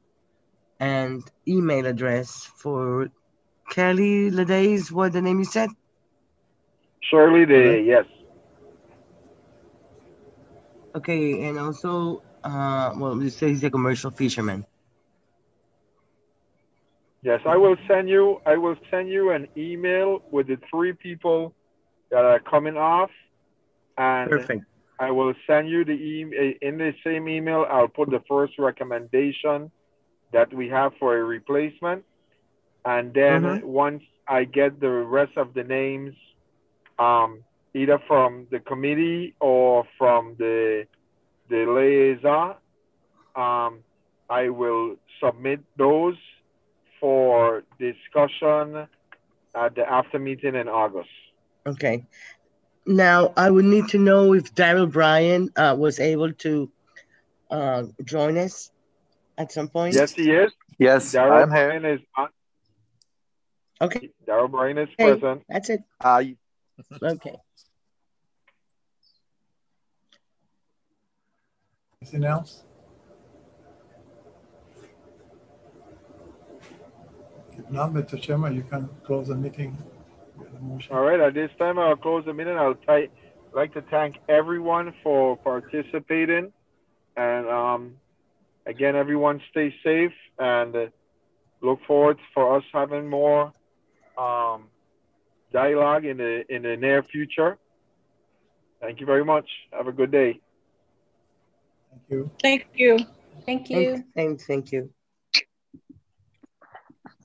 and email address for Kelly Leday's, what the name you said? Shirley Day, yes. Okay, and also, well, you say he's a commercial fisherman. Yes, I will send you an email with the 3 people that are coming off, and Perfect. I will send you the email. In the same email, I'll put the first recommendation that we have for a replacement, and then once I get the rest of the names, either from the committee or from the liaison, I will submit those for discussion at the after meeting in August. Okay. Now, I would need to know if Daryl Bryan was able to join us at some point. Yes, he is. Yes, Daryl I'm here. Bryan is on. Okay. Daryl Bryan is Okay, present. that's it. Okay. Anything else? If not, Mr. Chairman, you can close the meeting with a motion. All right, at this time, I'll close the meeting. Like to thank everyone for participating. And again, everyone stay safe and look forward for us having more dialogue in the near future. Thank you very much. Have a good day. Thank you. Thank you. Thank you. Thank you.